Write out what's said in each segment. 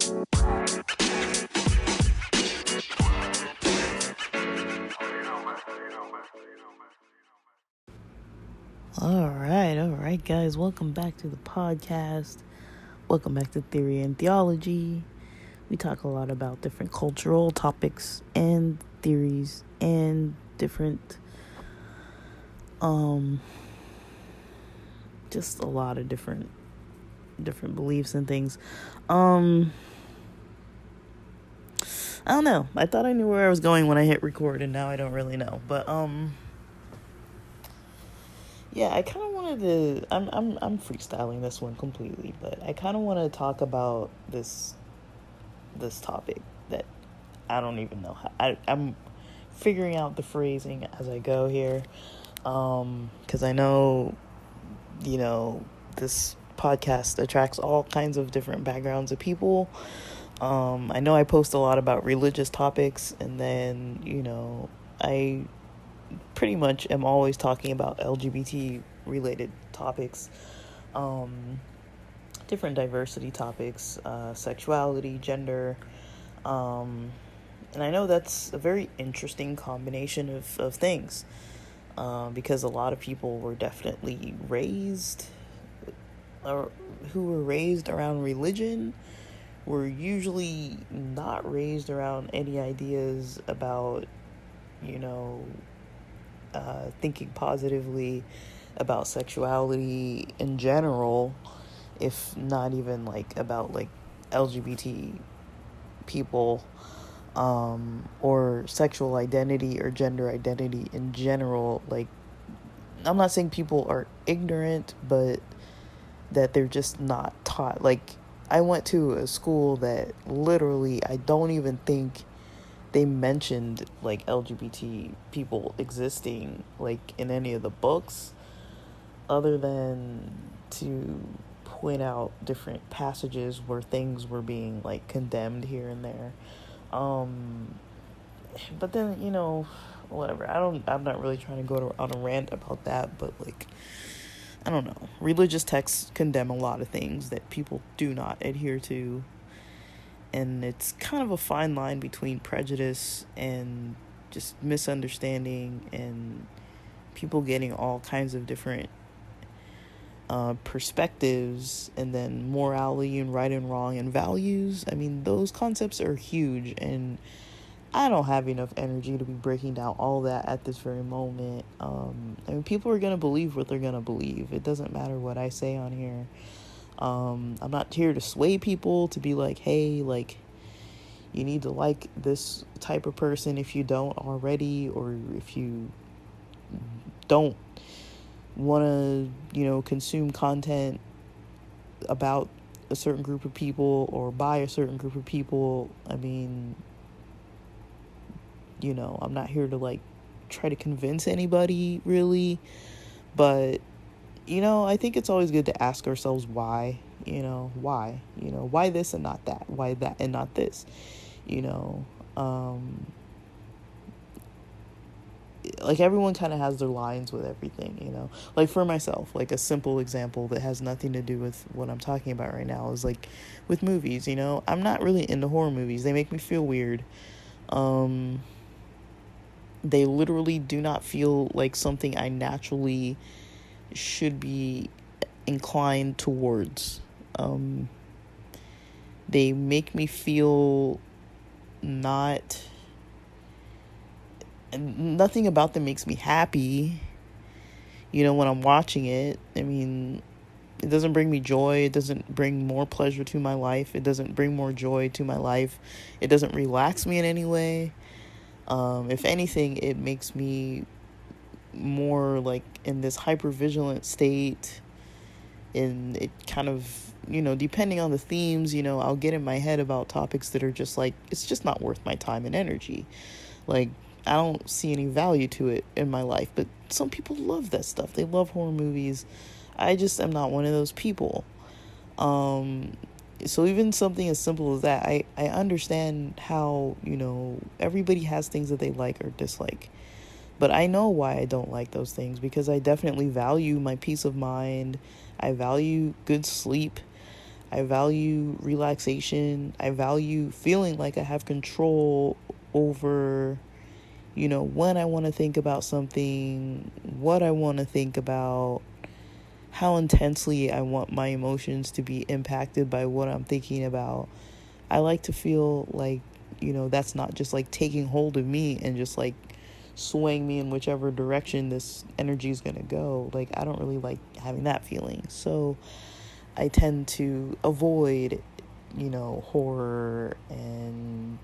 All right, guys. Welcome back to the podcast. Welcome back to Theory and Theology. We talk a lot about different cultural topics and theories and different, just a lot of different beliefs and things. I don't know. I thought I knew where I was going when I hit record, and now I don't really know. But yeah, I kind of wanted to. I'm freestyling this one completely, but I kind of want to talk about this topic that I don't even know how. I'm figuring out the phrasing as I go here, because I know, this podcast attracts all kinds of different backgrounds of people. I know I post a lot about religious topics, and then I pretty much am always talking about LGBT related topics, different diversity topics, sexuality, gender, and I know that's a very interesting combination of things, because a lot of people were definitely raised, or who were raised around religion, were usually not raised around any ideas about, thinking positively about sexuality in general, if not even about LGBT people, or sexual identity or gender identity in general. I'm not saying people are ignorant, but that they're just not taught. I went to a school that literally, I don't even think they mentioned LGBT people existing in any of the books, other than to point out different passages where things were being condemned here and there. But then, whatever. I'm not really trying to go on a rant about that, but I don't know. Religious texts condemn a lot of things that people do not adhere to. And it's kind of a fine line between prejudice and just misunderstanding and people getting all kinds of different perspectives, and then morality and right and wrong and values. I mean, those concepts are huge, and I don't have enough energy to be breaking down all that at this very moment. People are going to believe what they're going to believe. It doesn't matter what I say on here. I'm not here to sway people to be hey, you need to like this type of person if you don't already, or if you don't want to, consume content about a certain group of people or by a certain group of people. I mean, I'm not here to try to convince anybody really, but I think it's always good to ask ourselves why, why this and not that, why that and not this, everyone kind of has their lines with everything, for myself, a simple example that has nothing to do with what I'm talking about right now is with movies. I'm not really into horror movies. They make me feel weird. They literally do not feel like something I naturally should be inclined towards. They make me feel nothing about them makes me happy, when I'm watching it. I mean, it doesn't bring me joy. It doesn't bring more pleasure to my life. It doesn't bring more joy to my life. It doesn't relax me in any way. If anything, it makes me more in this hypervigilant state, and it kind of, depending on the themes, I'll get in my head about topics that are just it's just not worth my time and energy. I don't see any value to it in my life, but some people love that stuff. They love horror movies. I just am not one of those people. So even something as simple as that, I understand how, everybody has things that they like or dislike. But I know why I don't like those things, because I definitely value my peace of mind. I value good sleep. I value relaxation. I value feeling like I have control over, when I want to think about something, what I want to think about, how intensely I want my emotions to be impacted by what I'm thinking about. I like to feel like, that's not just like taking hold of me and just like swaying me in whichever direction this energy is going to go. Like, I don't really like having that feeling. So I tend to avoid, horror and,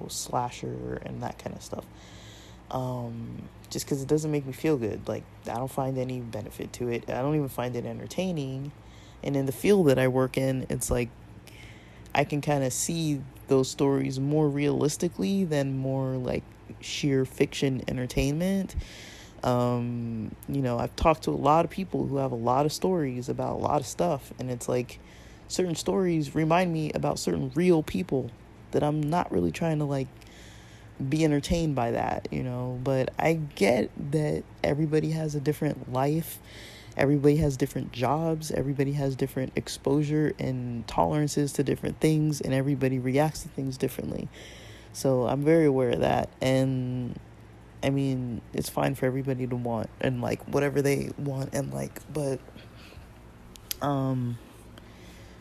slasher and that kind of stuff. Just because it doesn't make me feel good. Like, I don't find any benefit to it. I don't even find it entertaining. And in the field that I work in, it's like I can kind of see those stories more realistically than more like sheer fiction entertainment. I've talked to a lot of people who have a lot of stories about a lot of stuff, and it's like certain stories remind me about certain real people that I'm not really trying to like be entertained by that, but I get that everybody has a different life, everybody has different jobs, everybody has different exposure and tolerances to different things, and everybody reacts to things differently. So I'm very aware of that, and I mean, it's fine for everybody to want and like whatever they want and like, but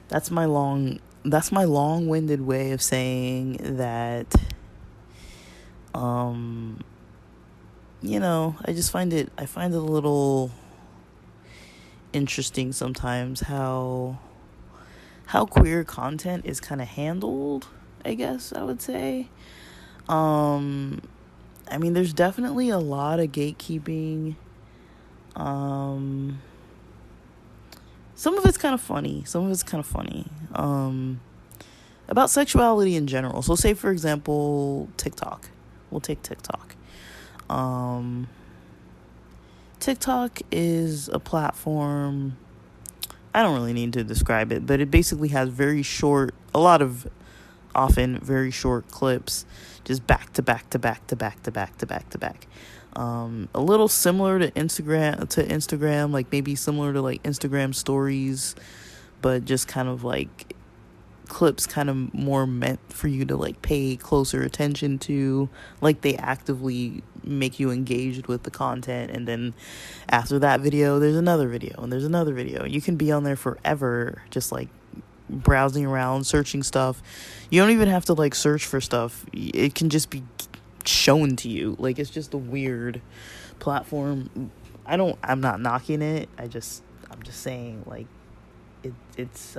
that's my long-winded way of saying that I find it a little interesting sometimes how queer content is kind of handled, I guess I would say. I mean, there's definitely a lot of gatekeeping. Some of it's kind of funny. About sexuality in general. So say, for example, TikTok. We'll take TikTok. TikTok is a platform, I don't really need to describe it, but it basically has often very short clips, just back to back to back to back to back to back to back. A little similar to Instagram, like maybe similar to like Instagram stories, but just kind of like clips kind of more meant for you to like pay closer attention to, like they actively make you engaged with the content, and then after that video there's another video and there's another video. You can be on there forever just like browsing around, searching stuff. You don't even have to like search for stuff, it can just be shown to you. Like, it's just a weird platform. I'm not knocking it, I'm just saying, like, it's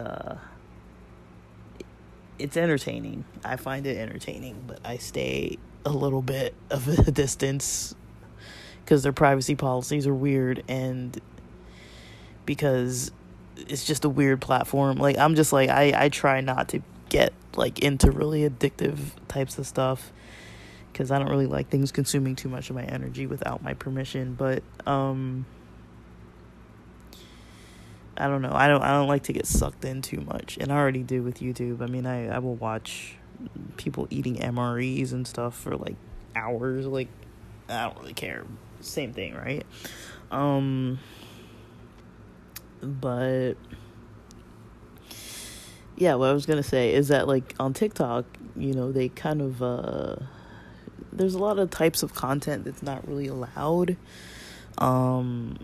entertaining. I find it entertaining, but I stay a little bit of a distance because their privacy policies are weird, and because it's just a weird platform. Like, I'm just like, I try not to get like into really addictive types of stuff because I don't really like things consuming too much of my energy without my permission. But I don't know. I don't like to get sucked in too much, and I already do with YouTube. I mean, I will watch people eating MREs and stuff for like hours. Like, I don't really care. Same thing, right? But yeah, what I was gonna say is that like on TikTok, they kind of there's a lot of types of content that's not really allowed. And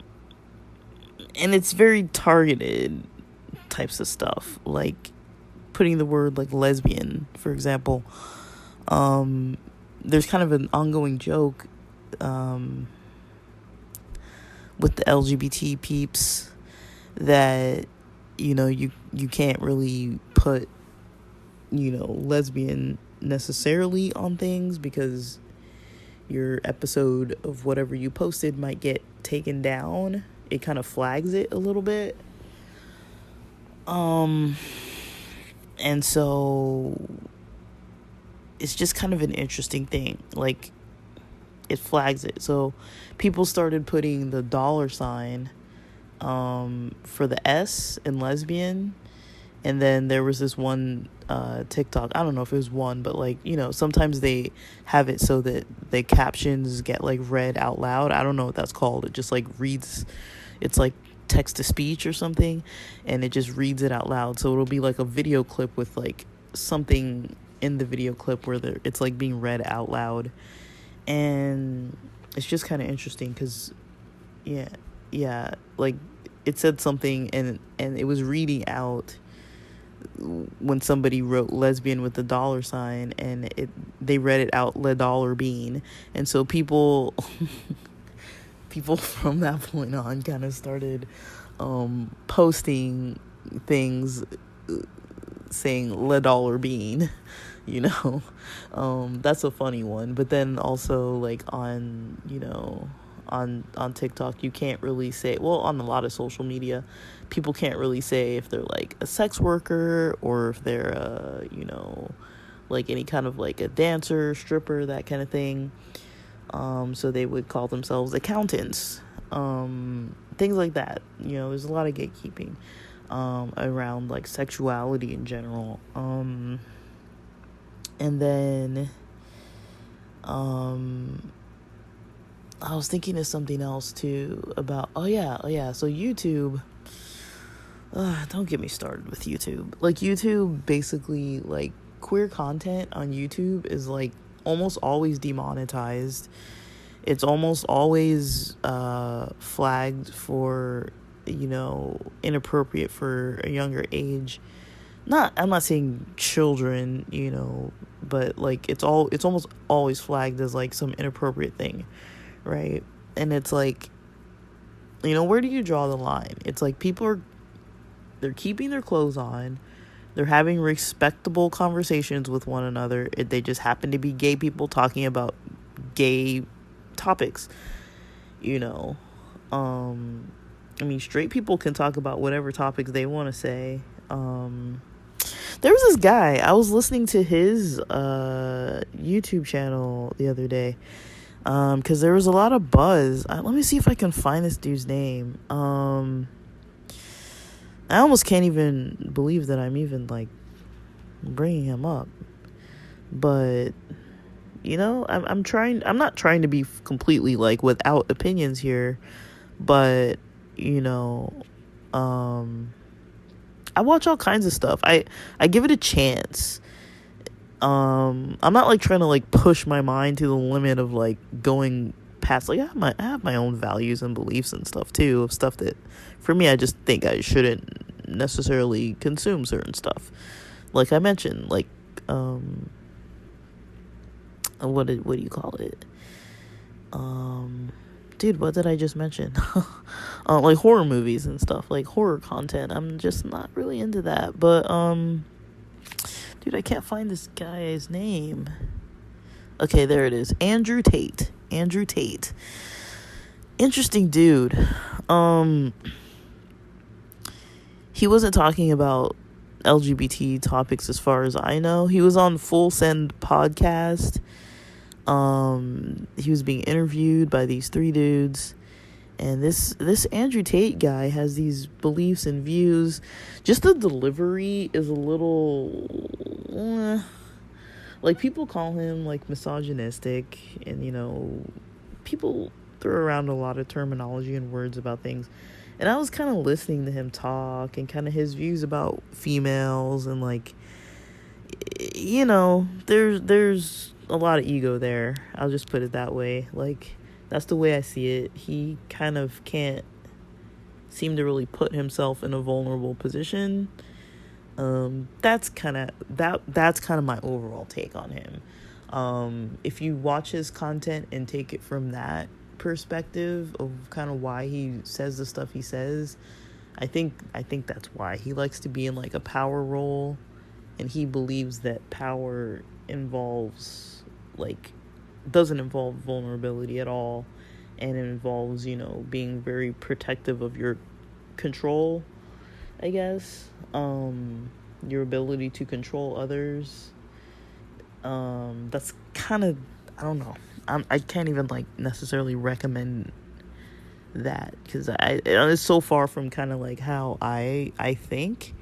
it's very targeted types of stuff, like putting the word like lesbian, for example. There's kind of an ongoing joke with the LGBT peeps that, you can't really put, lesbian necessarily on things because your episode of whatever you posted might get taken down. It kind of flags it a little bit. And so it's just kind of an interesting thing. Like, it flags it. So people started putting the $sign for the S in lesbian. And then there was this one TikTok, I don't know if it was one, but like, sometimes they have it so that the captions get like read out loud. I don't know what that's called. It just like reads, it's like text to speech or something, and it just reads it out loud. So it'll be like a video clip with like something in the video clip where it's like being read out loud. And it's just kind of interesting because like it said something, and it was reading out when somebody wrote lesbian with the $sign, and they read it out le dollar bean. And so people from that point on kind of started posting things saying le dollar bean, you know. That's a funny one. But then also like on, you know, on TikTok, you can't really say, well, on a lot of social media, people can't really say if they're like a sex worker or if they're you know, like any kind of like a dancer, stripper, that kind of thing. So they would call themselves accountants, things like that. You know, there's a lot of gatekeeping around like sexuality in general. And then I was thinking of something else too about, so YouTube, don't get me started with YouTube. Like YouTube, basically, like queer content on YouTube is like almost always demonetized. It's almost always flagged for, you know, inappropriate for a younger age. I'm not saying children, you know, but like it's almost always flagged as like some inappropriate thing, right? And it's like, you know, where do you draw the line? It's like they're keeping their clothes on, they're having respectable conversations with one another. They just happen to be gay people talking about gay topics, you know. I mean, straight people can talk about whatever topics they want to say. There was this guy, I was listening to his YouTube channel the other day, because there was a lot of buzz. Let me see if I can find this dude's name. I almost can't even believe that I'm even like bringing him up, but you know, I'm not trying to be completely like without opinions here, but you know, I watch all kinds of stuff. I give it a chance. I'm not like trying to like push my mind to the limit of like going past, like I have my own values and beliefs and stuff too, of stuff that for me, I just think I shouldn't necessarily consume certain stuff. Like I mentioned, like what do you call it? Dude, what did I just mention? Like horror movies and stuff, like horror content. I'm just not really into that. But dude, I can't find this guy's name. Okay, there it is. Andrew Tate. Interesting dude. He wasn't talking about LGBT topics as far as I know. He was on Full Send podcast. He was being interviewed by these three dudes, and this Andrew Tate guy has these beliefs and views. Just the delivery is a little like, people call him like misogynistic, and you know, people throw around a lot of terminology and words about things. And I was kind of listening to him talk and kind of his views about females, and like, you know, there's a lot of ego there. I'll just put it that way. Like, that's the way I see it. He kind of can't seem to really put himself in a vulnerable position. That's kind of my overall take on him. If you watch his content and take it from that perspective of kind of why he says the stuff he says, I think that's why he likes to be in like a power role, and he believes that power doesn't involve vulnerability at all, and it involves, you know, being very protective of your control, I guess, your ability to control others. That's kind of, I don't know, I can't even like necessarily recommend that, because it's so far from kind of like how I think.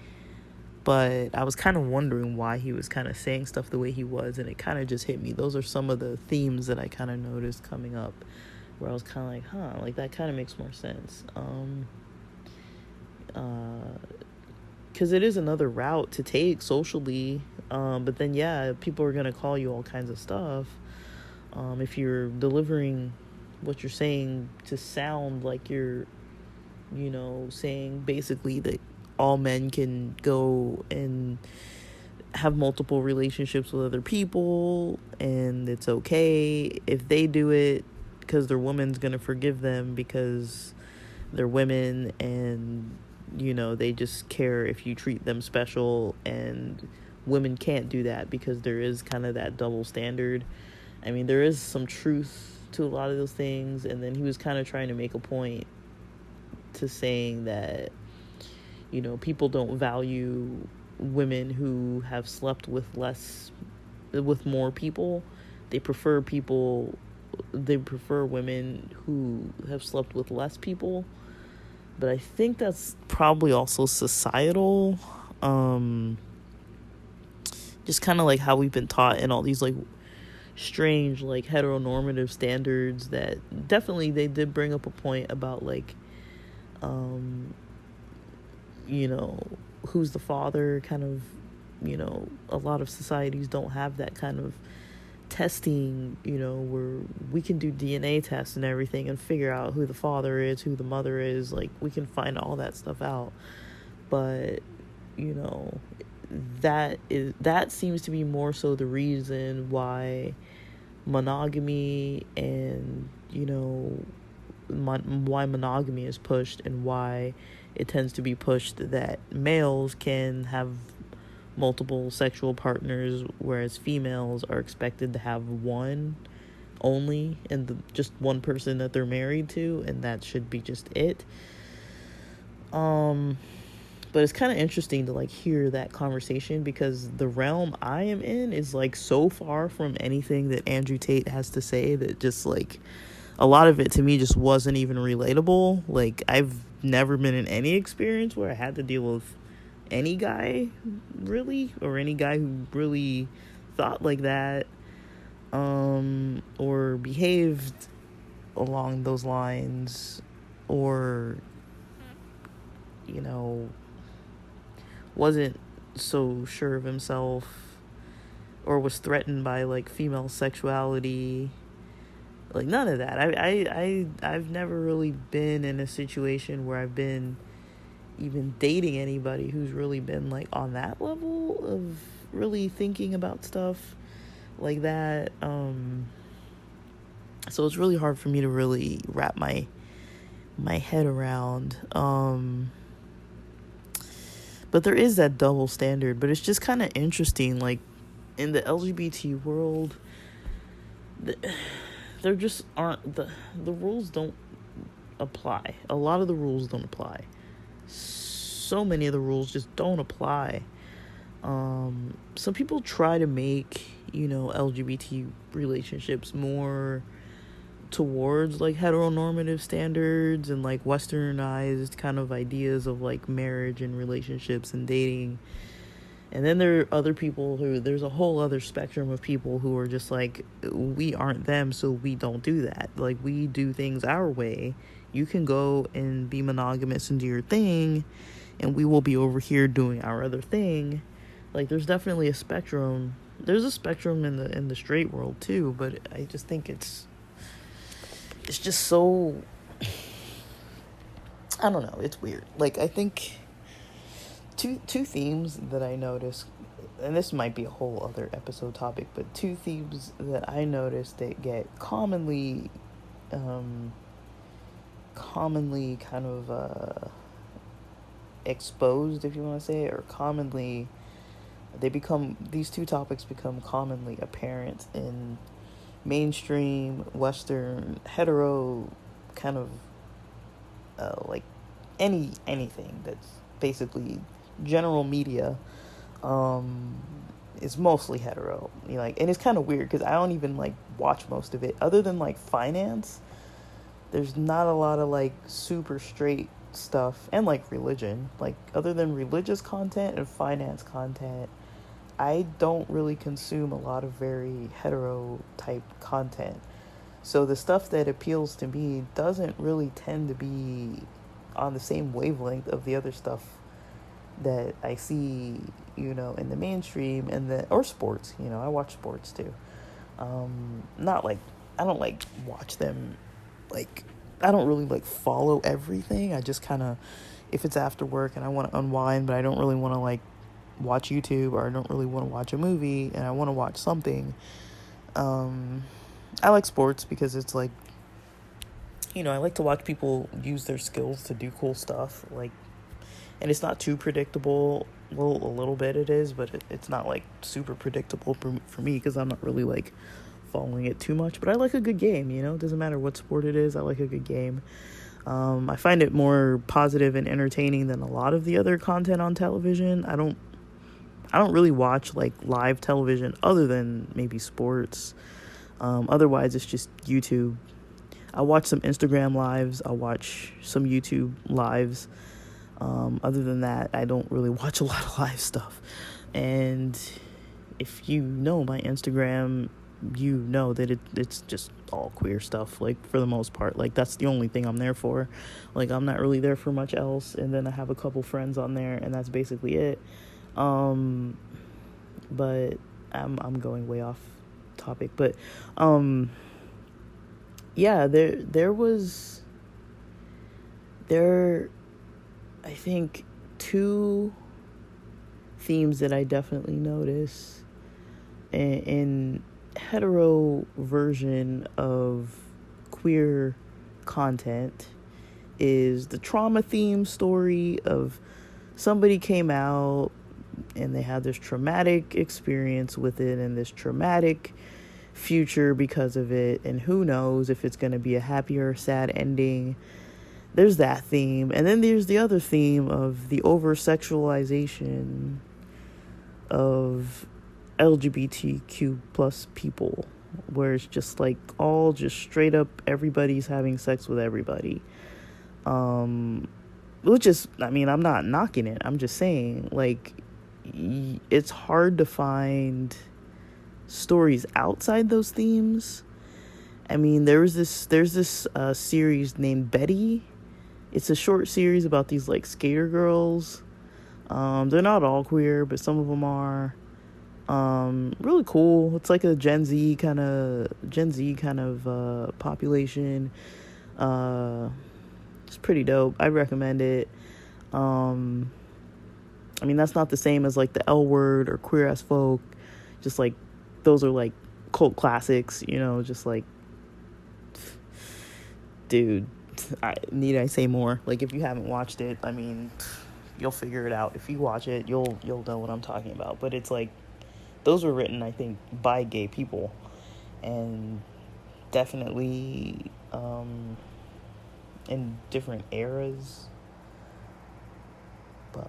But I was kind of wondering why he was kind of saying stuff the way he was, and it kind of just hit me. Those are some of the themes that I kind of noticed coming up, where I was kind of like, like that kind of makes more sense. because it is another route to take socially. But then, yeah, people are going to call you all kinds of stuff. If you're delivering what you're saying to sound like you're, saying basically that all men can go and have multiple relationships with other people and it's okay if they do it because their woman's going to forgive them because they're women, and they just care if you treat them special, and women can't do that because there is kind of that double standard. I mean, there is some truth to a lot of those things, and then he was kind of trying to make a point to saying that people don't value women who have slept with more people. They prefer women who have slept with less people. But I think that's probably also societal. Just kind of like how we've been taught in all these like strange like heteronormative standards that definitely they did bring up a point about like who's the father kind of, a lot of societies don't have that kind of testing, where we can do DNA tests and everything and figure out who the father is, who the mother is. Like, we can find all that stuff out. But, that seems to be more so the reason why monogamy and, why monogamy is pushed, and why it tends to be pushed that males can have multiple sexual partners, whereas females are expected to have one only, and just one person that they're married to, and that should be just it. But it's kind of interesting to like hear that conversation, because the realm I am in is like so far from anything that Andrew Tate has to say that just like a lot of it to me just wasn't even relatable. Like, I've never been in any experience where I had to deal with any guy really, or any guy who really thought like that, or behaved along those lines, or wasn't so sure of himself, or was threatened by like female sexuality. Like, none of that. I've never really been in a situation where I've been even dating anybody who's really been like on that level of really thinking about stuff like that. So it's really hard for me to really wrap my head around. But there is that double standard. But it's just kind of interesting, like in the LGBT world, there just aren't the rules don't apply. A lot of the rules don't apply. So many of the rules just don't apply. Some people try to make, LGBT relationships more towards like heteronormative standards and like westernized kind of ideas of like marriage and relationships and dating. And then there are other people there's a whole other spectrum of people who are just like, we aren't them, so we don't do that. Like, we do things our way. You can go and be monogamous and do your thing, and we will be over here doing our other thing. Like, there's definitely a spectrum. There's a spectrum in the straight world too, but I just think it's just so, I don't know, it's weird. Like, I think two themes that I noticed, and this might be a whole other episode topic, but two themes that I noticed that get commonly kind of exposed, if you want to say it, or commonly these two topics become commonly apparent in mainstream Western hetero kind of like anything that's basically general media, is mostly hetero. Like, and it's kind of weird because I don't even like watch most of it, other than like finance. There's not a lot of like super straight stuff, and like religion. Like, other than religious content and finance content, I don't really consume a lot of very hetero type content. So the stuff that appeals to me doesn't really tend to be on the same wavelength of the other stuff that I see, in the mainstream and or sports. I watch sports too. Not like, I don't like watch them, like, I don't really like follow everything. I just kind of, if it's after work and I want to unwind, but I don't really want to like watch YouTube, or I don't really want to watch a movie and I want to watch something. I like sports because it's like, I like to watch people use their skills to do cool stuff. Like, and it's not too predictable. Well, a little bit it is, but it's not like super predictable for me, because I'm not really like following it too much. But I like a good game, it doesn't matter what sport it is. I like a good game. I find it more positive and entertaining than a lot of the other content on television. I don't really watch like live television other than maybe sports. Otherwise it's just YouTube. I watch some Instagram lives. I watch some YouTube lives. Other than that, I don't really watch a lot of live stuff. And if you know my Instagram, you know that it's just all queer stuff, like, for the most part. Like, that's the only thing I'm there for. Like, I'm not really there for much else. And then I have a couple friends on there, and that's basically it. But I'm going way off topic. But yeah, there I think 2 themes that I definitely notice in hetero version of queer content is the trauma theme story of somebody came out and they had this traumatic experience with it and this traumatic future because of it, and who knows if it's going to be a happy or sad ending. There's that theme. And then there's the other theme of the over-sexualization of LGBTQ plus people, where it's just like all just straight up everybody's having sex with everybody. Which is, I mean, I'm not knocking it. I'm just saying, like, it's hard to find stories outside those themes. I mean, there's this series named Betty. It's a short series about these like skater girls. They're not all queer, but some of them are. Really cool. It's like a Gen Z kind of population. It's pretty dope. I recommend it. I mean, that's not the same as like the L Word or Queer as Folk. Just like, those are like cult classics, just like, dude, need I say more? Like, if you haven't watched it, I mean, you'll figure it out. If you watch it, you'll know what I'm talking about. But it's like, those were written, I think, by gay people, and definitely in different eras. But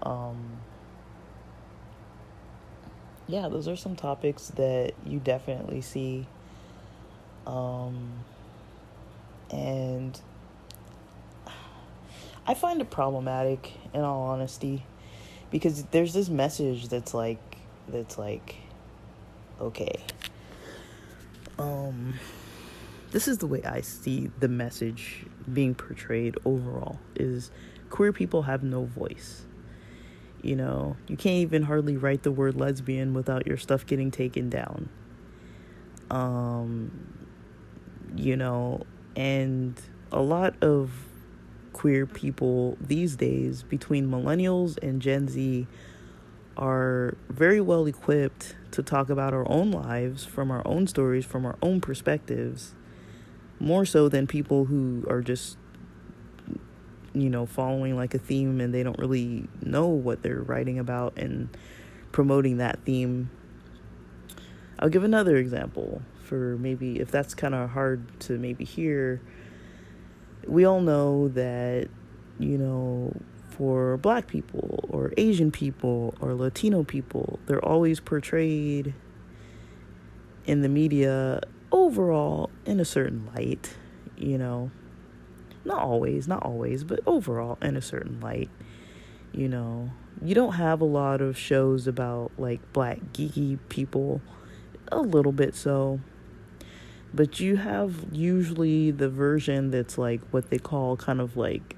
yeah, those are some topics that you definitely see. And I find it problematic, in all honesty, because there's this message that's like, okay, this is the way I see the message being portrayed overall, is queer people have no voice. You can't even hardly write the word lesbian without your stuff getting taken down. And a lot of queer people these days, between millennials and Gen Z, are very well equipped to talk about our own lives, from our own stories, from our own perspectives, more so than people who are just, following like a theme and they don't really know what they're writing about and promoting that theme. I'll give another example for maybe if that's kind of hard to maybe hear. We all know that, for Black people or Asian people or Latino people, they're always portrayed in the media overall in a certain light, not always, but overall in a certain light. You don't have a lot of shows about like Black geeky people, a little bit so, but you have usually the version that's like what they call kind of like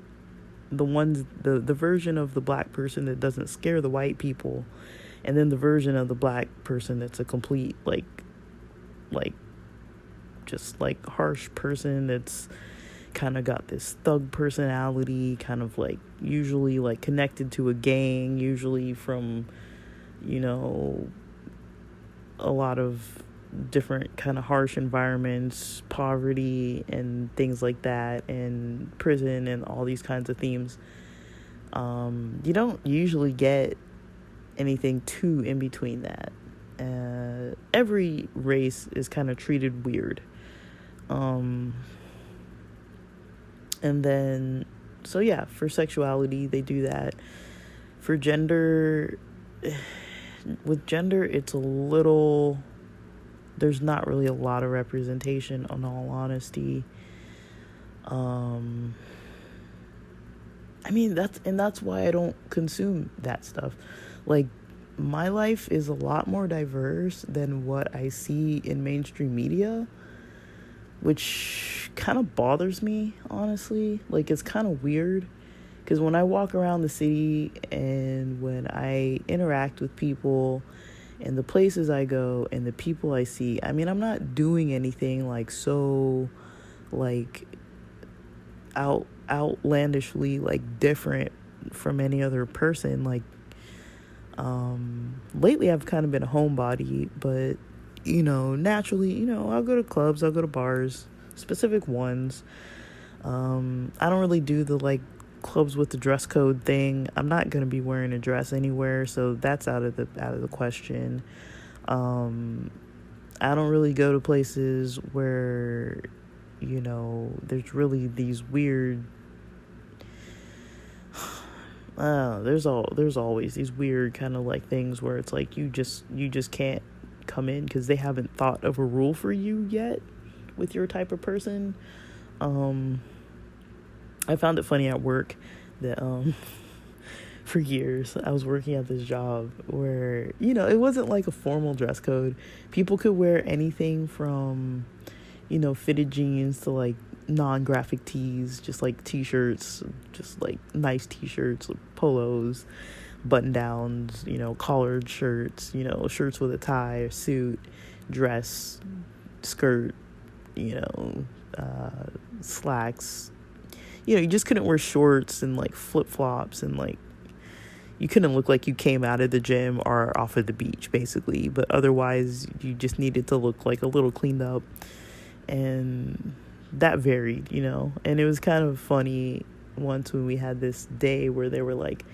the version of the black person that doesn't scare the white people, and then the version of the black person that's a complete like just like harsh person that's kind of got this thug personality, kind of like usually like connected to a gang, usually from, you know, a lot of different kind of harsh environments, poverty and things like that, and prison and all these kinds of themes. You don't usually get anything too in between that. Every race is kind of treated weird. And then, so yeah, for sexuality, they do that. For gender, with gender, it's a little, there's not really a lot of representation, in all honesty. I mean, that's why I don't consume that stuff. Like, my life is a lot more diverse than what I see in mainstream media, which kind of bothers me, honestly. Like, it's kind of weird, because when I walk around the city and when I interact with people and the places I go and the people I see, I mean, I'm not doing anything like so like outlandishly like different from any other person. Like, lately I've kind of been a homebody, but you know, naturally, you know, I'll go to clubs, I'll go to bars, specific ones. I don't really do the like clubs with the dress code thing. I'm not going to be wearing a dress anywhere, so that's out of the question. I don't really go to places where, you know, there's really these weird there's always these weird kind of like things where it's like you just can't come in because they haven't thought of a rule for you yet with your type of person. I found it funny at work that for years I was working at this job where, you know, it wasn't like a formal dress code. People could wear anything from, you know, fitted jeans to like non-graphic tees, just like t-shirts, just like nice t-shirts, polos, button downs, you know, collared shirts, you know, shirts with a tie, a suit, dress, skirt, you know, slacks. You know, you just couldn't wear shorts and like flip-flops, and like you couldn't look like you came out of the gym or off of the beach, basically. But otherwise, you just needed to look like a little cleaned up. And that varied, you know. And it was kind of funny once when we had this day where they were like,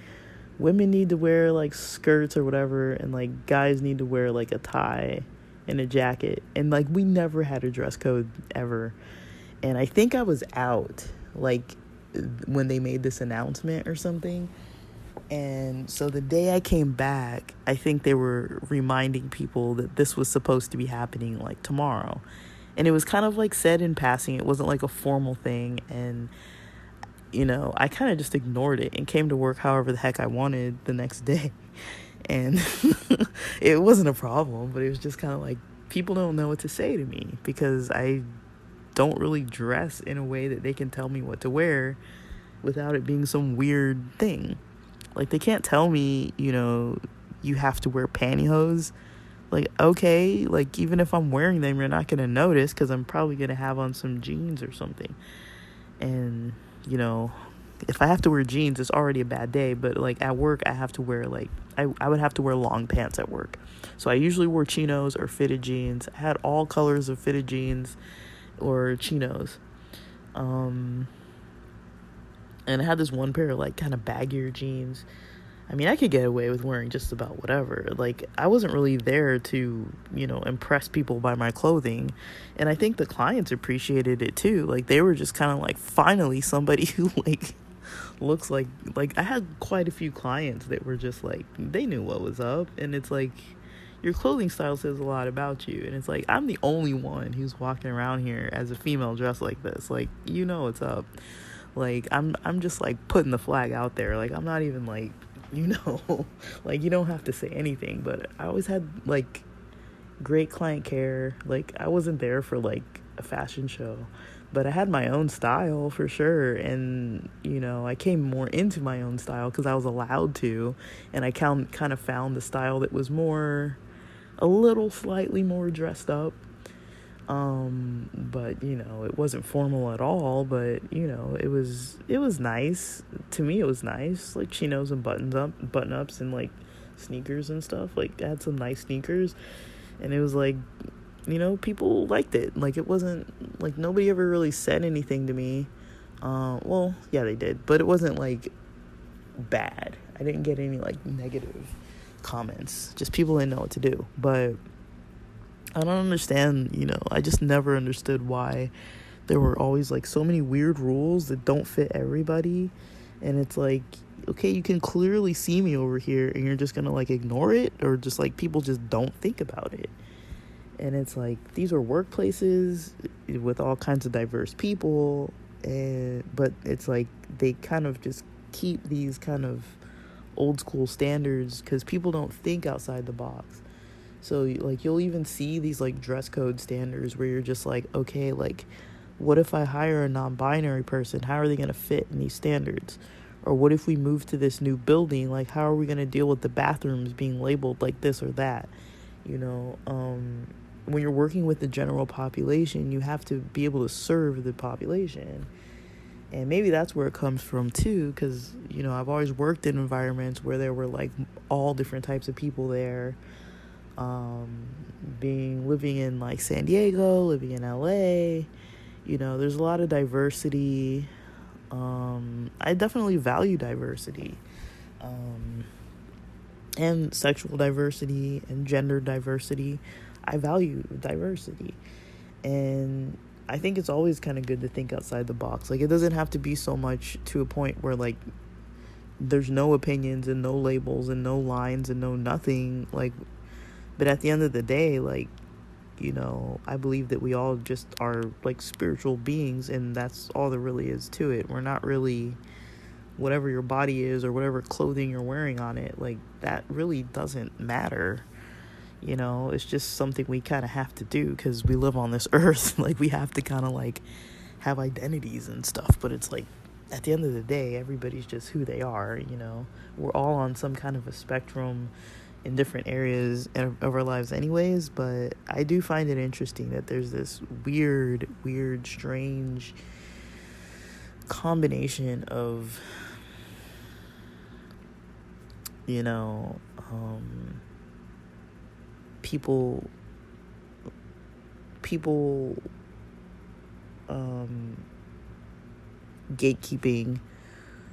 women need to wear like skirts or whatever, and like guys need to wear like a tie and a jacket. And like we never had a dress code ever. And I think I was out like when they made this announcement or something. And so the day I came back, I think they were reminding people that this was supposed to be happening like tomorrow. And it was kind of like said in passing. It wasn't like a formal thing. And, you know, I kind of just ignored it and came to work however the heck I wanted the next day. And it wasn't a problem, but it was just kind of like people don't know what to say to me because I don't really dress in a way that they can tell me what to wear without it being some weird thing. Like, they can't tell me, you know, you have to wear pantyhose. Like, okay, like, even if I'm wearing them, you're not going to notice because I'm probably going to have on some jeans or something. And, you know, if I have to wear jeans, it's already a bad day. But, like, at work, I have to wear, like, I would have to wear long pants at work. So I usually wore chinos or fitted jeans. I had all colors of fitted jeans or chinos. And I had this one pair of like kind of baggier jeans. I mean, I could get away with wearing just about whatever. Like, I wasn't really there to, you know, impress people by my clothing. And I think the clients appreciated it too. Like, they were just kind of like, finally somebody who like looks like I had quite a few clients that were just like, they knew what was up. And it's like, your clothing style says a lot about you. And it's like, I'm the only one who's walking around here as a female dressed like this. Like, you know what's up. Like, I'm just like putting the flag out there. Like, I'm not even like, you know, like, you don't have to say anything. But I always had like great client care. Like, I wasn't there for like a fashion show. But I had my own style for sure, and I came more into my own style because I was allowed to, and I kind of found the style that was more, a little slightly more dressed up. But it wasn't formal at all, but it was nice. To me it was nice, like chinos and button ups and like sneakers and stuff. Like I had some nice sneakers, and it was like, people liked it. Like it wasn't like nobody ever really said anything to me. Well, yeah, they did, but it wasn't like bad. I didn't get any like negative comments. Just people didn't know what to do. But I don't understand, I just never understood why there were always like so many weird rules that don't fit everybody. And it's like, okay, you can clearly see me over here and you're just gonna like ignore it, or just like people just don't think about it. And it's like, these are workplaces with all kinds of diverse people, but it's like they kind of just keep these kind of old school standards because people don't think outside the box. So like you'll even see these like dress code standards where you're just like, okay, like what if I hire a non-binary person? How are they going to fit in these standards? Or what if we move to this new building? Like how are we going to deal with the bathrooms being labeled like this or that? When you're working with the general population, you have to be able to serve the population. And maybe that's where it comes from too, because I've always worked in environments where there were like all different types of people there. Living in like San Diego, living in LA, there's a lot of diversity. I definitely value diversity, and sexual diversity and gender diversity. I value diversity, and I think it's always kind of good to think outside the box. Like it doesn't have to be so much to a point where like there's no opinions and no labels and no lines and no nothing. Like, but at the end of the day, like, I believe that we all just are like spiritual beings, and that's all there really is to it. We're not really whatever your body is or whatever clothing you're wearing on it. Like that really doesn't matter. It's just something we kind of have to do because we live on this earth. Like we have to kind of like have identities and stuff, but it's like at the end of the day, everybody's just who they are. We're all on some kind of a spectrum in different areas of our lives anyways, but I do find it interesting that there's this weird, strange combination of, people gatekeeping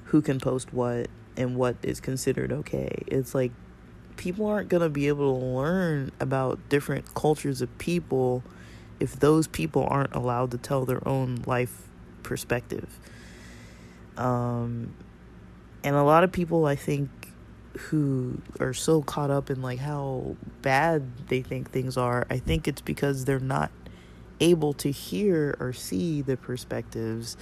who can post what and what is considered okay. It's like people aren't going to be able to learn about different cultures of people if those people aren't allowed to tell their own life perspective. And a lot of people, I think, who are so caught up in like how bad they think things are, I think it's because they're not able to hear or see the perspectives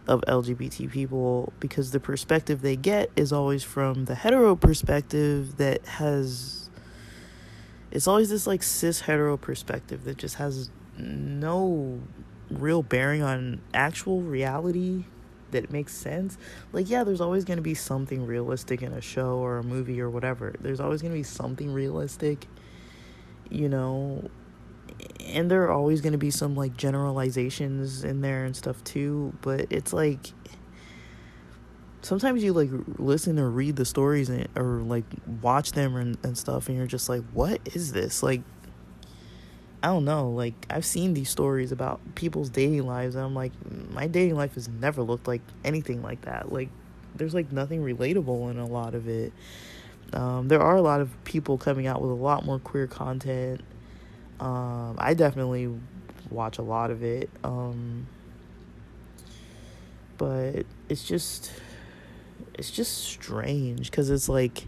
of LGBT people, because the perspective they get is always from the hetero perspective that has, it's always this like cis hetero perspective that just has no real bearing on actual reality that makes sense. Like, yeah, there's always going to be something realistic in a show or a movie or whatever. There's always going to be something realistic, and there are always going to be some like generalizations in there and stuff too. But it's like sometimes you like listen or read the stories or like watch them and stuff, and you're just like, what is this? Like, I don't know, like I've seen these stories about people's dating lives, and I'm like, my dating life has never looked like anything like that. Like there's like nothing relatable in a lot of it. There are a lot of people coming out with a lot more queer content. I definitely watch a lot of it. But it's just strange because it's like,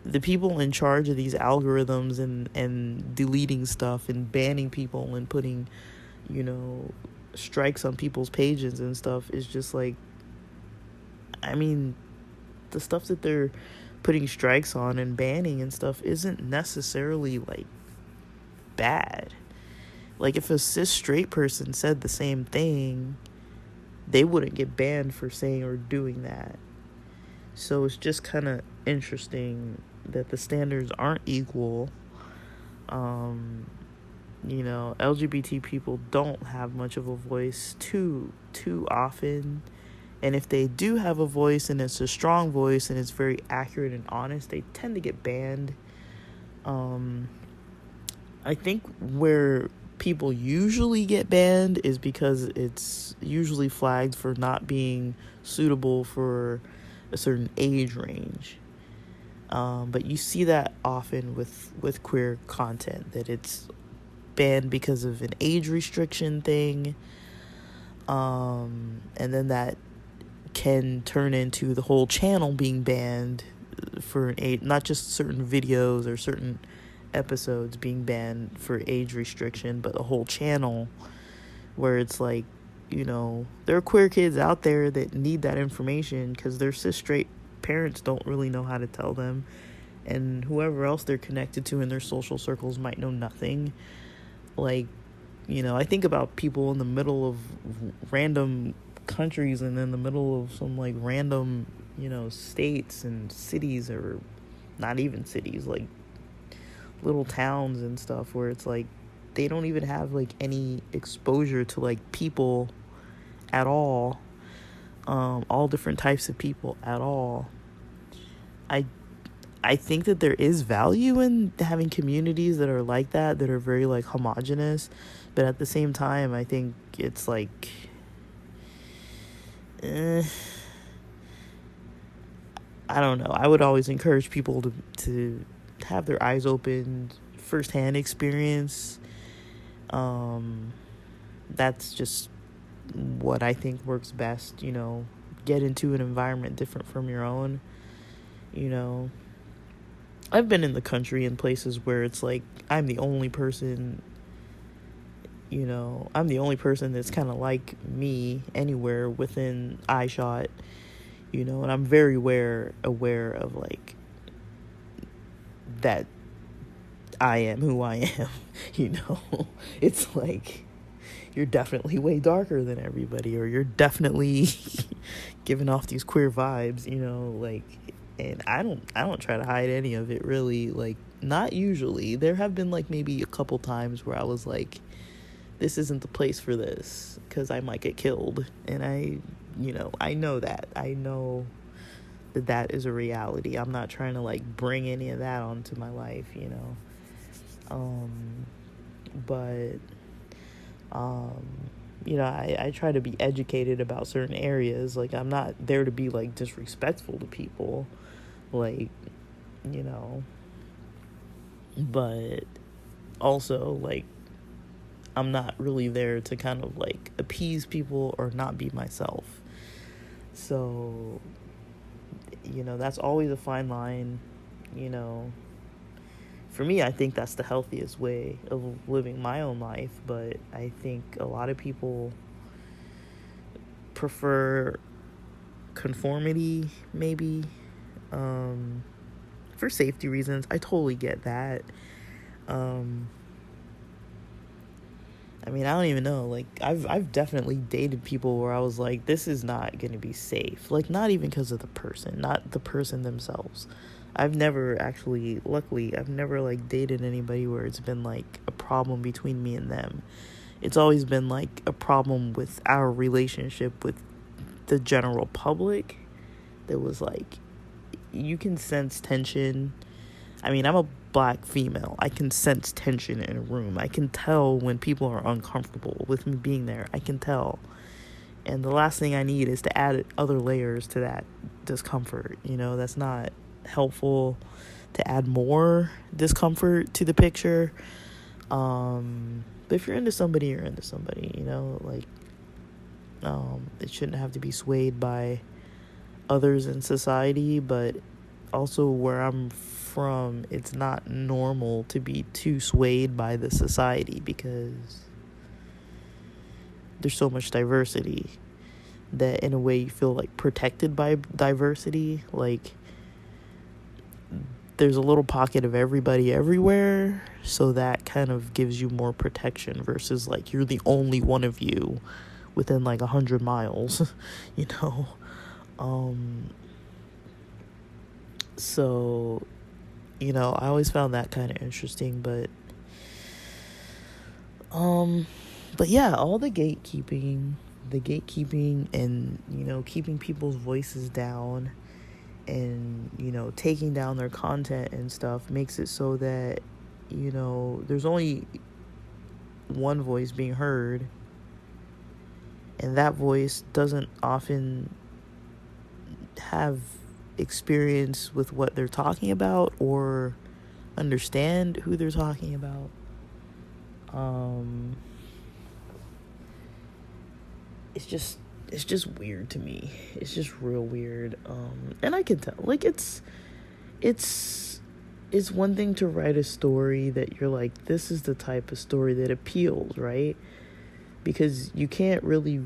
the people in charge of these algorithms and deleting stuff and banning people and putting, strikes on people's pages and stuff is just like, I mean, the stuff that they're putting strikes on and banning and stuff isn't necessarily like bad. Like, if a cis straight person said the same thing, they wouldn't get banned for saying or doing that. So it's just kind of interesting that the standards aren't equal. LGBT people don't have much of a voice too often. And if they do have a voice and it's a strong voice and it's very accurate and honest, they tend to get banned. I think where people usually get banned is because it's usually flagged for not being suitable for a certain age range. But you see that often with queer content, that it's banned because of an age restriction thing. And then that can turn into the whole channel being banned for an age, not just certain videos or certain episodes being banned for age restriction, but the whole channel, where it's like, there are queer kids out there that need that information because their cis straight parents don't really know how to tell them, and whoever else they're connected to in their social circles might know nothing. Like, I think about people in the middle of random countries and in the middle of some like random, states and cities, or not even cities, like little towns and stuff, where it's like they don't even have like any exposure to like people at all different types of people at all. I think that there is value in having communities that are like that are very like homogenous, but at the same time I think it's like I don't know. I would always encourage people to have their eyes opened, firsthand experience. That's just what I think works best. Get into an environment different from your own. I've been in the country in places where it's like I'm the only person that's kind of like me anywhere within eyeshot, and I'm very aware of like that I am who I am. It's like, you're definitely way darker than everybody, or you're definitely giving off these queer vibes, like, and I don't try to hide any of it, really. Like, not usually. There have been like maybe a couple times where I was like, this isn't the place for this, because I might get killed, and I know that is a reality. I'm not trying to like bring any of that onto my life, but I try to be educated about certain areas. Like, I'm not there to be like disrespectful to people, like, but also like I'm not really there to kind of like appease people or not be myself. So that's always a fine line. For me, I think that's the healthiest way of living my own life, but I think a lot of people prefer conformity, maybe, for safety reasons. I totally get that. I don't even know. Like, I've definitely dated people where I was like, this is not going to be safe. Like, not even because of the person, not the person themselves. Luckily, I've never like dated anybody where it's been like a problem between me and them. It's always been like a problem with our relationship with the general public. That was like, you can sense tension. I'm a black female. I can sense tension in a room. I can tell when people are uncomfortable with me being there. I can tell. And the last thing I need is to add other layers to that discomfort. That's not helpful, to add more discomfort to the picture. But if you're into somebody, you're into somebody, like, it shouldn't have to be swayed by others in society. But also, where I'm from, it's not normal to be too swayed by the society, because there's so much diversity that in a way you feel like protected by diversity. Like, there's a little pocket of everybody everywhere, so that kind of gives you more protection versus like you're the only one of you within like 100 miles, you know. So, you know, I always found that kind of interesting, but yeah, all the gatekeeping and, you know, keeping people's voices down and, you know, taking down their content and stuff makes it so that, you know, there's only one voice being heard, and that voice doesn't often have experience with what they're talking about or understand who they're talking about. It's just weird to me. It's just real weird. And I can tell, like, it's one thing to write a story that you're like, this is the type of story that appeals, right? Because you can't really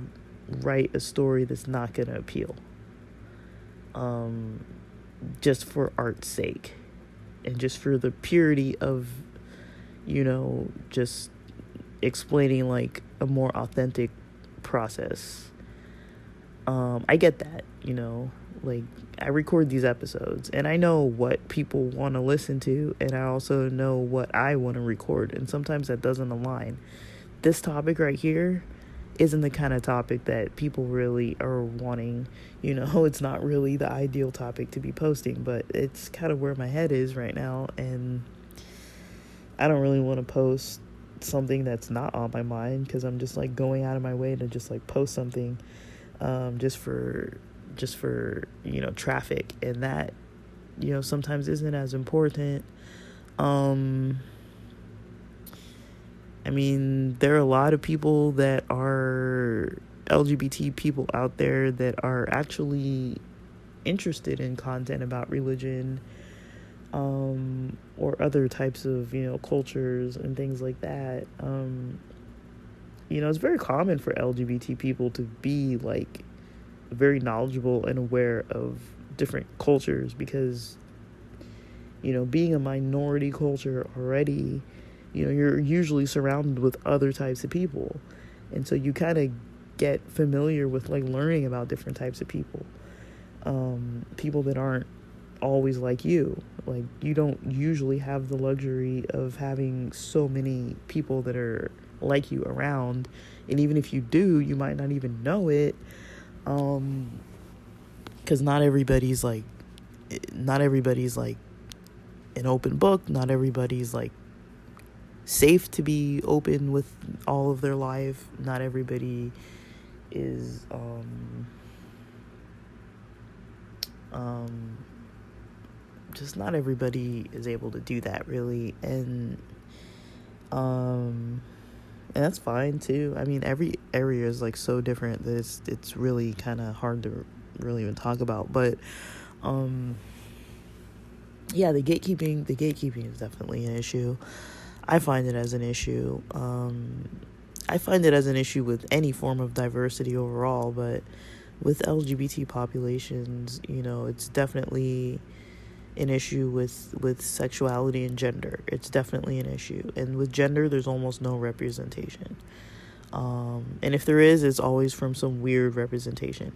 write a story that's not gonna appeal. Just for art's sake. And just for the purity of, you know, just explaining like a more authentic process. I get that, you know, like I record these episodes and I know what people want to listen to, and I also know what I want to record, and sometimes that doesn't align. This topic right here isn't the kind of topic that people really are wanting, you know. It's not really the ideal topic to be posting, but it's kind of where my head is right now, and I don't really want to post something that's not on my mind, because I'm just like going out of my way to just like post something just for you know, traffic, and that, you know, sometimes isn't as important. I mean, there are a lot of people that are LGBT people out there that are actually interested in content about religion, or other types of, you know, cultures and things like that. You know, it's very common for LGBT people to be like very knowledgeable and aware of different cultures, because, you know, being a minority culture already, you know, you're usually surrounded with other types of people, and so you kind of get familiar with like learning about different types of people, people that aren't always like you. Like, you don't usually have the luxury of having so many people that are like you around, and even if you do, you might not even know it, because not everybody's like an open book. Not everybody's like safe to be open with all of their life. Not everybody is just not everybody is able to do that, really. And that's fine too. I mean, every area is like so different that it's really kind of hard to really even talk about. But yeah, the gatekeeping is definitely an issue. I find it as an issue. I find it as an issue with any form of diversity overall, but with LGBT populations, you know, it's definitely an issue with sexuality and gender. It's definitely an issue. And with gender, there's almost no representation. And if there is, it's always from some weird representation.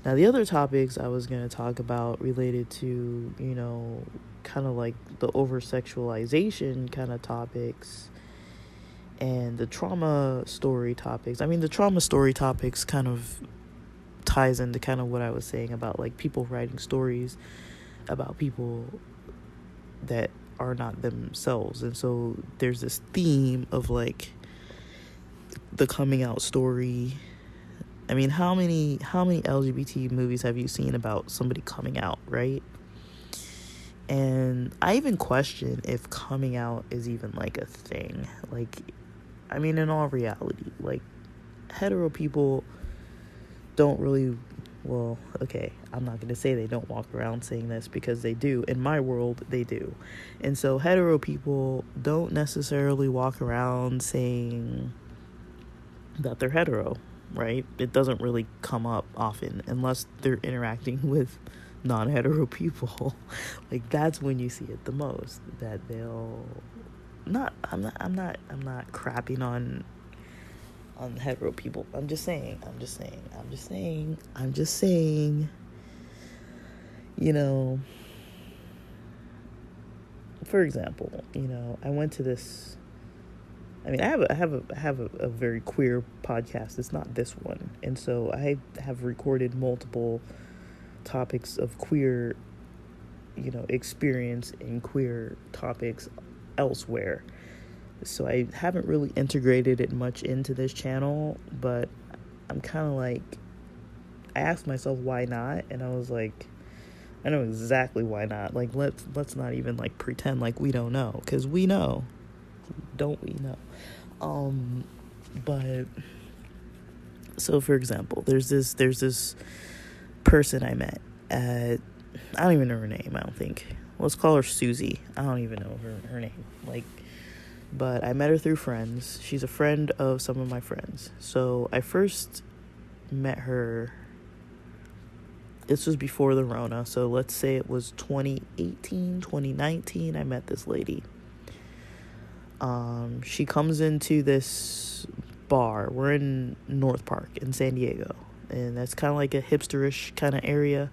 Now, the other topics I was going to talk about related to, you know, kind of like the over-sexualization kind of topics and the trauma story topics. I mean, the trauma story topics kind of ties into kind of what I was saying about like people writing stories about people that are not themselves. And so there's this theme of like the coming out story. I mean, how many LGBT movies have you seen about somebody coming out, right? And I even question if coming out is even like a thing. Like, I mean, in all reality, like, hetero people don't really, well, okay, I'm not going to say they don't walk around saying this, because they do. In my world, they do. And so hetero people don't necessarily walk around saying that they're hetero, right? It doesn't really come up often unless they're interacting with non-hetero people, like that's when you see it the most. That they'll not. I'm not crapping on hetero people. I'm just saying. You know, for example, I went to this. I mean, I have a very queer podcast. It's not this one, and so I have recorded multiple topics of queer, experience in queer topics elsewhere. So I haven't really integrated it much into this channel, but I'm kind of like, I asked myself why not, and I was like, I know exactly why not. Like, let's not even like pretend like we don't know, because we know, don't we know? But so for example, there's this person I met at, I don't even know her name. I don't think. Let's call her Susie. I don't even know her name. But I met her through friends. She's a friend of some of my friends. So I first met her, this was before the Rona, so let's say it was 2018, 2019, I met this lady. She comes into this bar. We're in North Park in San Diego, and that's kind of like a hipsterish kind of area.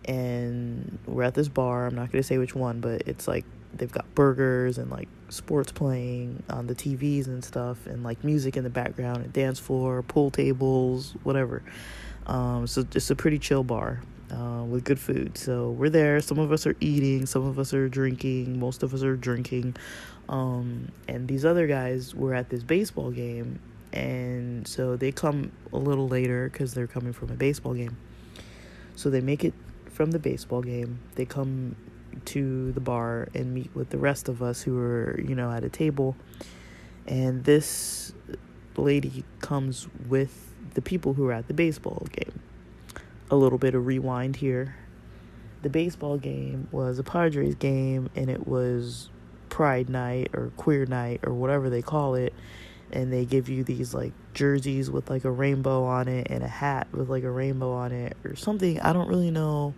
And we're at this bar. I'm not going to say which one, but it's like they've got burgers and like sports playing on the TVs and stuff, and like music in the background, and dance floor, pool tables, whatever. So it's a pretty chill bar with good food. So we're there. Some of us are eating, some of us are drinking, most of us are drinking. And these other guys were at this baseball game, and so they come a little later because they're coming from a baseball game. So they make it from the baseball game. They come to the bar and meet with the rest of us who are, at a table. And this lady comes with the people who are at the baseball game. A little bit of rewind here. The baseball game was a Padres game, and it was Pride Night or Queer Night or whatever they call it. And they give you these like jerseys with like a rainbow on it, and a hat with like a rainbow on it or something. I don't really know.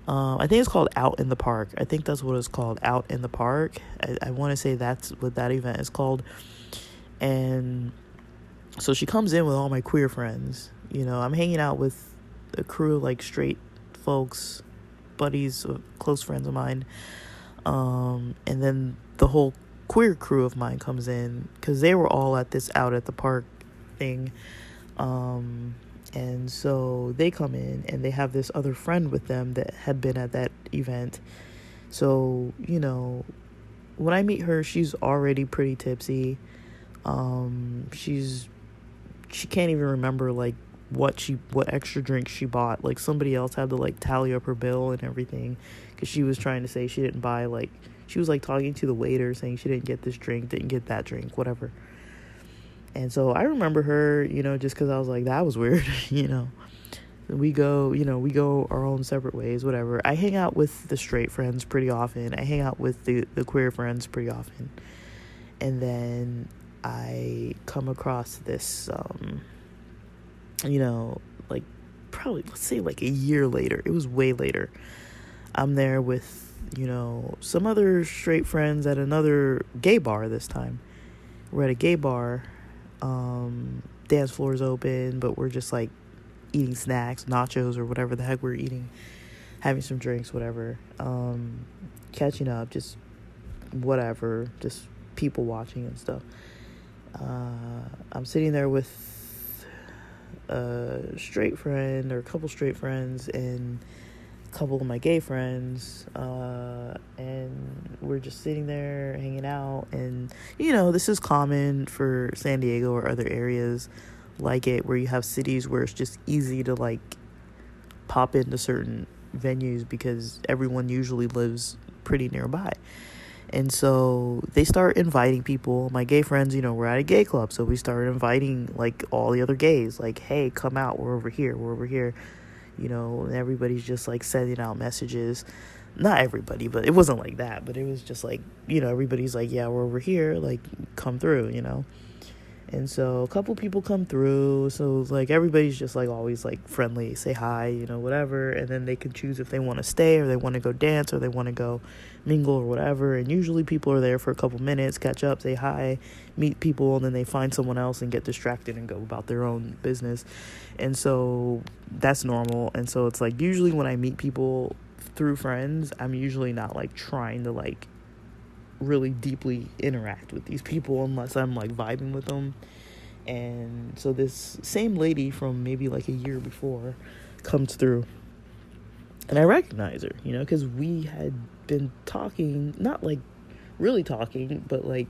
I think it's called Out in the Park. I think that's what it's called, Out in the Park. I want to say that's what that event is called. And so she comes in with all my queer friends. I'm hanging out with a crew of like straight folks, buddies, close friends of mine. And then the whole queer crew of mine comes in because they were all at this Out at the Park thing. And so they come in, and they have this other friend with them that had been at that event. So, when I meet her, she's already pretty tipsy. She can't even remember like what extra drinks she bought. Like somebody else had to like tally up her bill and everything, because she was trying to say she didn't buy, like she was like talking to the waiter saying she didn't get this drink, didn't get that drink, whatever. And so I remember her, just because I was like, that was weird. We go our own separate ways, whatever. I hang out with the straight friends pretty often. I hang out with the queer friends pretty often. And then I come across this, like probably, let's say like a year later. It was way later. I'm there with, some other straight friends at another gay bar this time. We're at a gay bar. Dance floor's open, but we're just like eating snacks, nachos, or whatever the heck we're eating, having some drinks, whatever, catching up, just whatever, just people watching and stuff. I'm sitting there with a straight friend, or a couple straight friends, and a couple of my gay friends, and we're just sitting there hanging out. And this is common for San Diego or other areas like it, where you have cities where it's just easy to like pop into certain venues because everyone usually lives pretty nearby. And so they start inviting people. My gay friends, we're at a gay club, so we started inviting like all the other gays, like, hey, come out, we're over here, and everybody's just like sending out messages. Not everybody, but it wasn't like that, but it was just like, everybody's like, yeah, we're over here, like, come through, And so a couple people come through, so like everybody's just like always like friendly, say hi, whatever, and then they can choose if they want to stay or they want to go dance or they want to go mingle or whatever. And usually people are there for a couple minutes, catch up, say hi, meet people, and then they find someone else and get distracted and go about their own business. And so that's normal. And so it's like usually when I meet people through friends, I'm usually not like trying to like really deeply interact with these people unless I'm like vibing with them. And so this same lady from maybe like a year before comes through, and I recognize her, because we had been talking, not like really talking, but like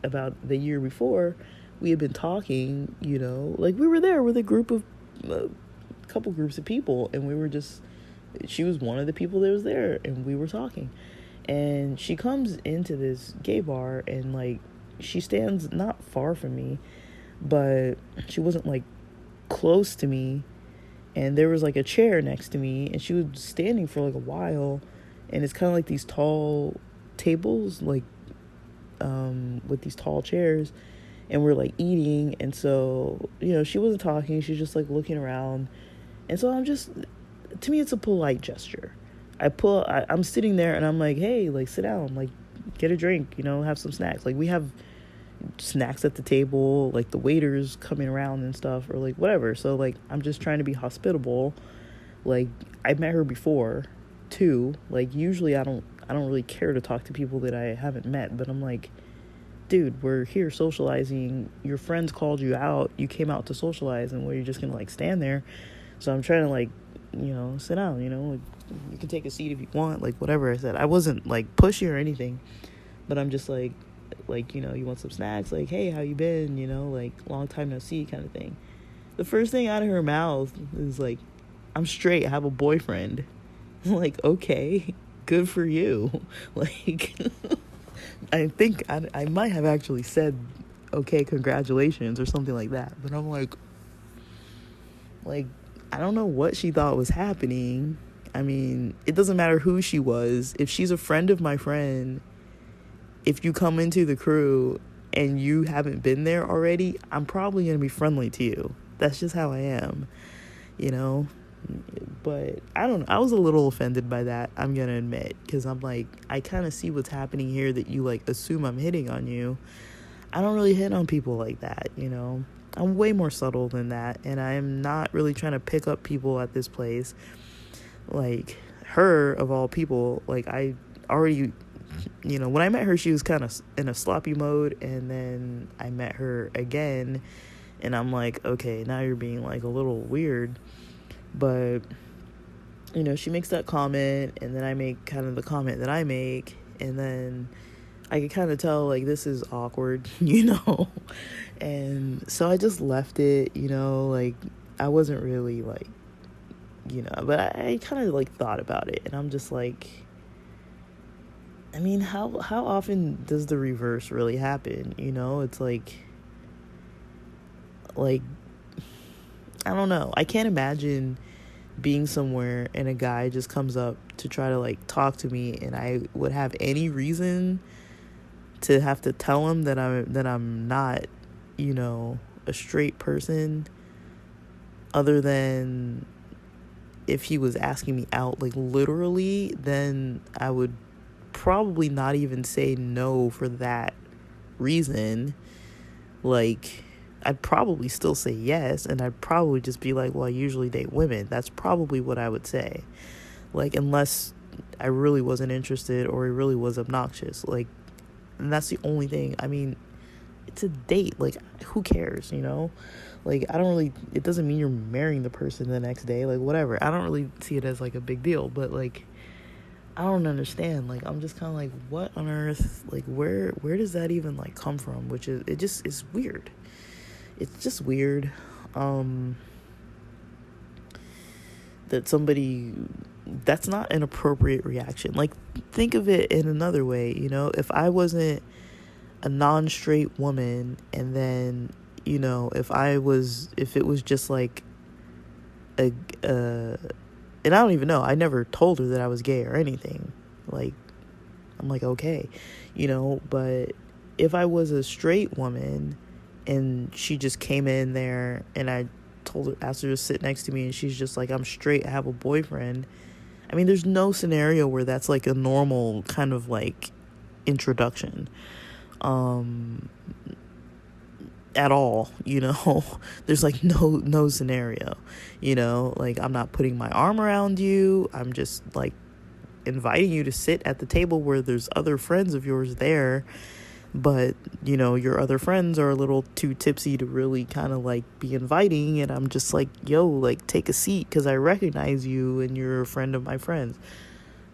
about the year before we had been talking, like we were there with a group of couple groups of people, and she was one of the people that was there, and we were talking. And she comes into this gay bar, and like she stands not far from me, but she wasn't like close to me, and there was like a chair next to me, and she was standing for like a while, and it's kind of like these tall tables, like with these tall chairs, and we're like eating. And so she wasn't talking, she's just like looking around. And so to me it's a polite gesture. I'm sitting there and I'm like, hey, like sit down, like get a drink, have some snacks. Like we have snacks at the table, like the waiters coming around and stuff, or like whatever. So like I'm just trying to be hospitable. Like I've met her before too. Like usually I don't really care to talk to people that I haven't met, but I'm like, dude, we're here socializing, your friends called you out, you came out to socialize, and you're just gonna like stand there. So I'm trying to like sit down, like, you can take a seat if you want, like whatever. I said I wasn't like pushy or anything, but I'm just like you want some snacks, like hey, how you been, like long time no see kind of thing. The first thing out of her mouth is like, I'm straight, I have a boyfriend. I'm like, okay, good for you. Like I think I might have actually said okay, congratulations or something like that, but I'm like I don't know what she thought was happening. I mean, it doesn't matter who she was. If she's a friend of my friend, if you come into the crew and you haven't been there already, I'm probably going to be friendly to you. That's just how I am, But I don't know. I was a little offended by that, I'm going to admit, because I'm like, I kind of see what's happening here, that you like assume I'm hitting on you. I don't really hit on people like that, I'm way more subtle than that, and I'm not really trying to pick up people at this place. Like, her, of all people, like, I already, when I met her, she was kind of in a sloppy mode, and then I met her again, and I'm like, okay, now you're being, like, a little weird. But, she makes that comment, and then I make kind of the comment that I make, and then I could kind of tell, like, this is awkward, and so I just left it, like, I wasn't really, like, but I kind of, like, thought about it, and I'm just like, I mean, how often does the reverse really happen, it's like, I don't know, I can't imagine being somewhere and a guy just comes up to try to, like, talk to me, and I would have any reason to have to tell him that I'm not, a straight person, other than if he was asking me out, like, literally, then I would probably not even say no for that reason. Like, I'd probably still say yes, and I'd probably just be like, well, I usually date women. That's probably what I would say. Like, unless I really wasn't interested or it really was obnoxious. Like, and that's the only thing. I mean, it's a date. Like, who cares, Like, it doesn't mean you're marrying the person the next day. Like, whatever. I don't really see it as, like, a big deal. But, like, I don't understand. Like, I'm just kind of like, what on earth? Like, where does that even, like, come from? Which is, it just is weird. It's just weird. That somebody, that's not an appropriate reaction. Like, think of it in another way, if I wasn't a non-straight woman, and then, if it was just like and I don't even know, I never told her that I was gay or anything. Like, I'm like, okay, but if I was a straight woman and she just came in there, and I asked her to sit next to me, and she's just like, I'm straight, I have a boyfriend. I mean, there's no scenario where that's like a normal kind of like introduction at all, there's like no scenario, like, I'm not putting my arm around you, I'm just like inviting you to sit at the table where there's other friends of yours there, but your other friends are a little too tipsy to really kind of like be inviting, and I'm just like, yo, like, take a seat because I recognize you and you're a friend of my friends.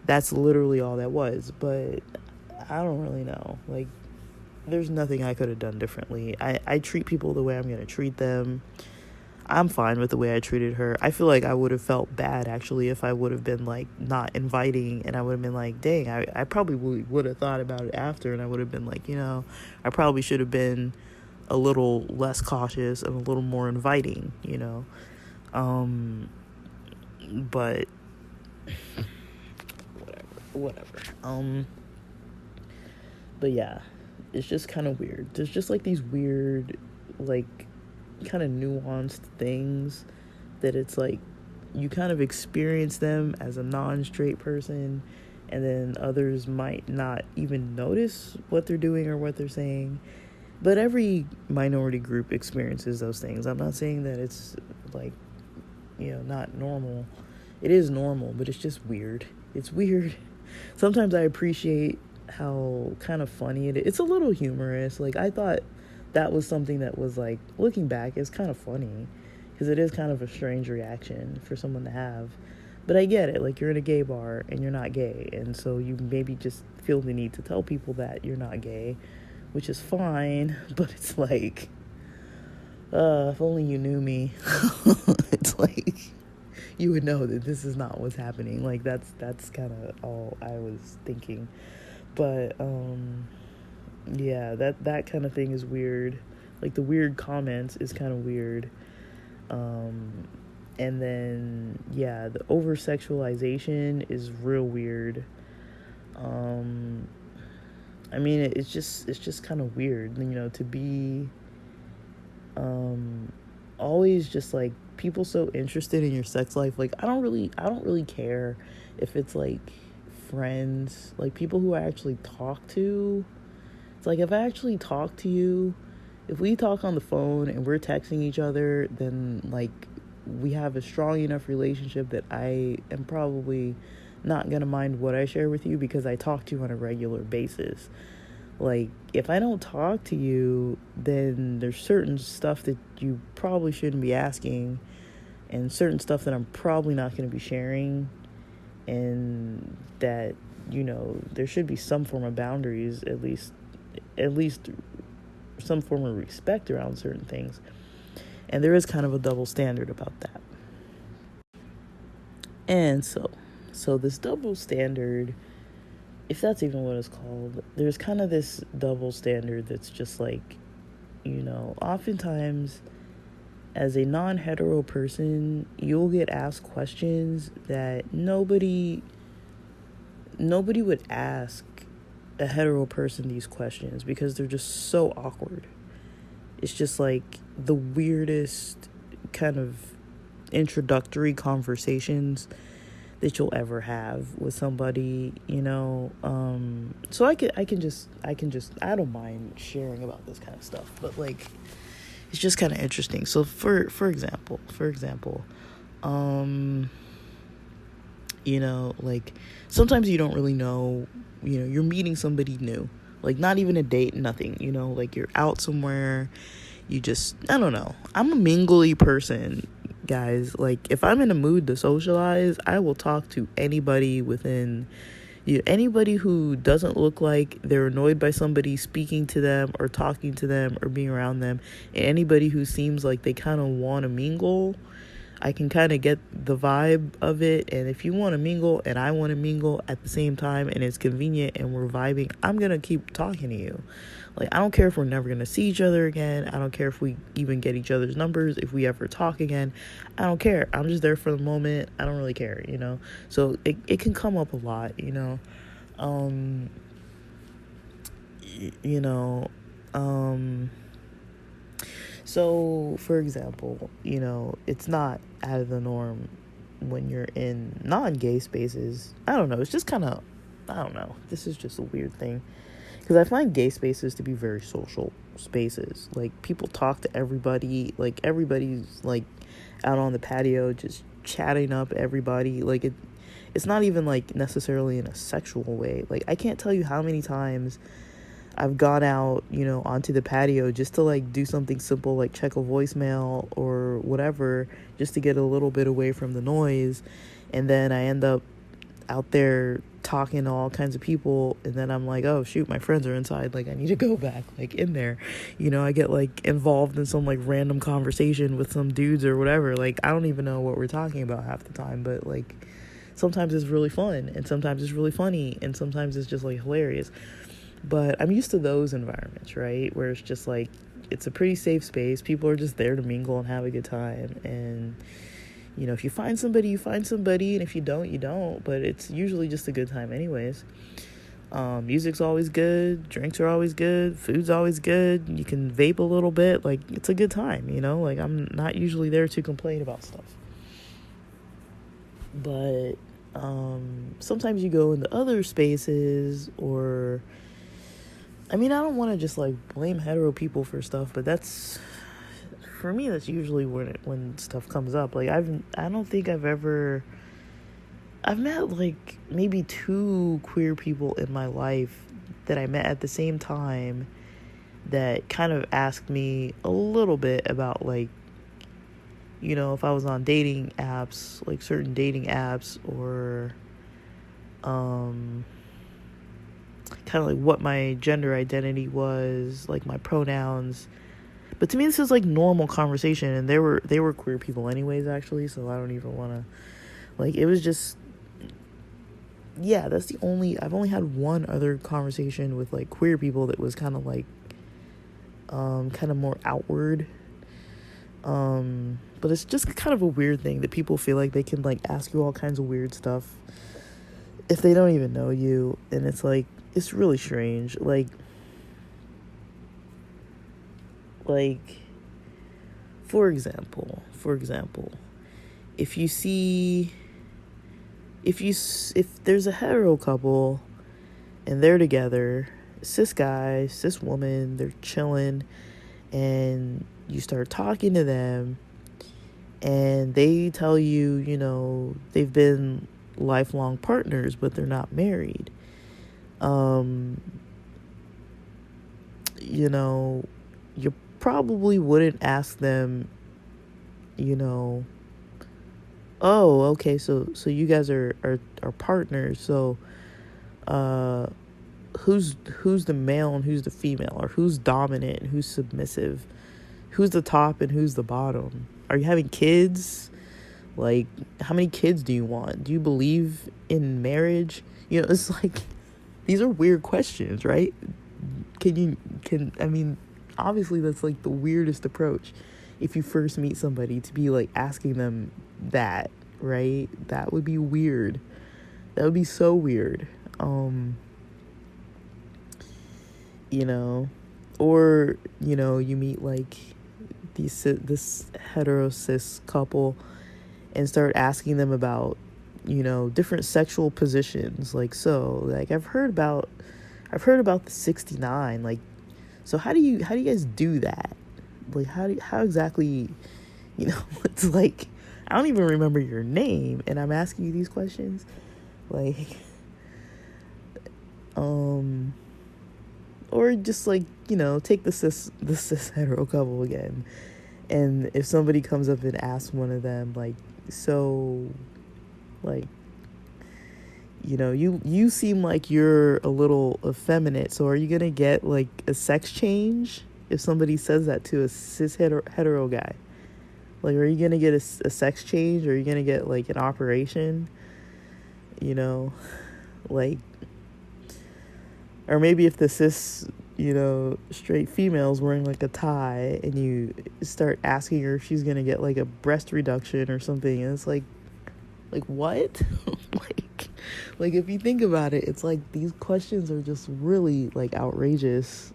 That's literally all that was. But I don't really know, like, there's nothing I could have done differently. I treat people the way I'm gonna treat them. I'm fine with the way I treated her. I feel like I would have felt bad, actually, if I would have been, like, not inviting, and I would have been like, dang, I probably would have thought about it after, and I would have been like, I probably should have been a little less cautious and a little more inviting, but whatever. But yeah, it's just kind of weird. There's just, like, these weird, like, kind of nuanced things that it's like you kind of experience them as a non-straight person, and then others might not even notice what they're doing or what they're saying. But every minority group experiences those things. I'm not saying that it's like, not normal. It is normal, but it's just weird. It's weird. Sometimes I appreciate how kind of funny it is. It's a little humorous. Like, I thought that was something that was, like, looking back, it's kind of funny, because it is kind of a strange reaction for someone to have. But I get it. Like, you're in a gay bar and you're not gay, and so you maybe just feel the need to tell people that you're not gay, which is fine. But it's like, if only you knew me. It's like, you would know that this is not what's happening. Like, that's kind of all I was thinking. But yeah, that kind of thing is weird. Like, the weird comments is kind of weird. And then, yeah, the over-sexualization is real weird. I mean, it's just kind of weird, to be always just, like, people so interested in your sex life. Like, I don't really care if it's, like, friends, like, people who I actually talk to. It's like, if I actually talk to you, if we talk on the phone and we're texting each other, then, like, we have a strong enough relationship that I am probably not gonna mind what I share with you, because I talk to you on a regular basis. Like, if I don't talk to you, then there's certain stuff that you probably shouldn't be asking, and certain stuff that I'm probably not going to be sharing, and that, there should be some form of boundaries, at least some form of respect around certain things. And there is kind of a double standard about that. And so this double standard, if that's even what it's called, there's kind of this double standard that's just like, oftentimes as a non-hetero person, you'll get asked questions that nobody would ask a hetero person these questions, because they're just so awkward. It's just like the weirdest kind of introductory conversations that you'll ever have with somebody, so I don't mind sharing about this kind of stuff, but, like, it's just kind of interesting. So for example, like, sometimes you don't really know, you're meeting somebody new, like, not even a date, nothing, like, you're out somewhere, I don't know. I'm a mingly person, guys. Like, if I'm in a mood to socialize, I will talk to anybody anybody who doesn't look like they're annoyed by somebody speaking to them or talking to them or being around them, and anybody who seems like they kind of want to mingle. I can kind of get the vibe of it, and if you want to mingle and I want to mingle at the same time and it's convenient and we're vibing, I'm gonna keep talking to you. Like, I don't care if we're never gonna see each other again. I don't care if we even get each other's numbers, if we ever talk again. I don't care. I'm just there for the moment. I don't really care, so it can come up a lot, So, for example, it's not out of the norm when you're in non-gay spaces. I don't know. It's just kind of, I don't know. This is just a weird thing. Because I find gay spaces to be very social spaces. Like, people talk to everybody. Like, everybody's, like, out on the patio just chatting up everybody. Like, it's not even, like, necessarily in a sexual way. Like, I can't tell you how many times I've gone out, onto the patio just to, like, do something simple, like check a voicemail or whatever, just to get a little bit away from the noise. And then I end up out there talking to all kinds of people, and then I'm like, oh shoot, my friends are inside, like I need to go back, like, in there. I get, like, involved in some, like, random conversation with some dudes or whatever. Like, I don't even know what we're talking about half the time, but, like, sometimes it's really fun, and sometimes it's really funny, and sometimes it's just, like, hilarious. But I'm used to those environments, right, where it's just, like, it's a pretty safe space. People are just there to mingle and have a good time. And if you find somebody, you find somebody, and if you don't, you don't. But it's usually just a good time anyways. Music's always good. Drinks are always good. Food's always good. You can vape a little bit. Like, it's a good time, Like, I'm not usually there to complain about stuff. But sometimes you go into other spaces, or... I mean, I don't want to just, like, blame hetero people for stuff, but for me, that's usually when stuff comes up. Like, I don't think I've met, like, maybe 2 queer people in my life that I met at the same time that kind of asked me a little bit about, like, if I was on dating apps, like certain dating apps, or, kind of like what my gender identity was, like my pronouns. But to me, this is like normal conversation, and they were queer people anyways, actually, so I don't even want to, like, it was just, yeah, I've only had one other conversation with, like, queer people that was kind of like, kind of more outward, but it's just kind of a weird thing that people feel like they can, like, ask you all kinds of weird stuff if they don't even know you, and it's like, it's really strange. Like, for example, if there's a hetero couple and they're together, cis guy, cis woman, they're chilling, and you start talking to them, and they tell you, they've been lifelong partners, but they're not married. You probably wouldn't ask them, oh, okay, so you guys are partners, so who's the male and who's the female, or who's dominant and who's submissive, who's the top and who's the bottom, are you having kids, like, how many kids do you want, do you believe in marriage? It's like, these are weird questions, right? I mean, obviously that's, like, the weirdest approach if you first meet somebody, to be, like, asking them that, right? That would be weird. That would be so weird. Or, you meet, like, this hetero cis couple and start asking them about, different sexual positions. Like, so, like, I've heard about the 69. Like, so how do you guys do that? Like, how exactly, it's like, I don't even remember your name, and I'm asking you these questions. Like, or just, like, take the cis hetero couple again, and if somebody comes up and asks one of them, like, so, like, you seem like you're a little effeminate, so are you gonna get, like, a sex change if somebody says that to a cis hetero guy? Like, are you gonna get a sex change, or are you gonna get, like, an operation? Like, or maybe if the cis, straight female's wearing, like, a tie, and you start asking her if she's gonna get, like, a breast reduction or something, and it's like what? like if you think about it, it's like, these questions are just really, like, outrageous.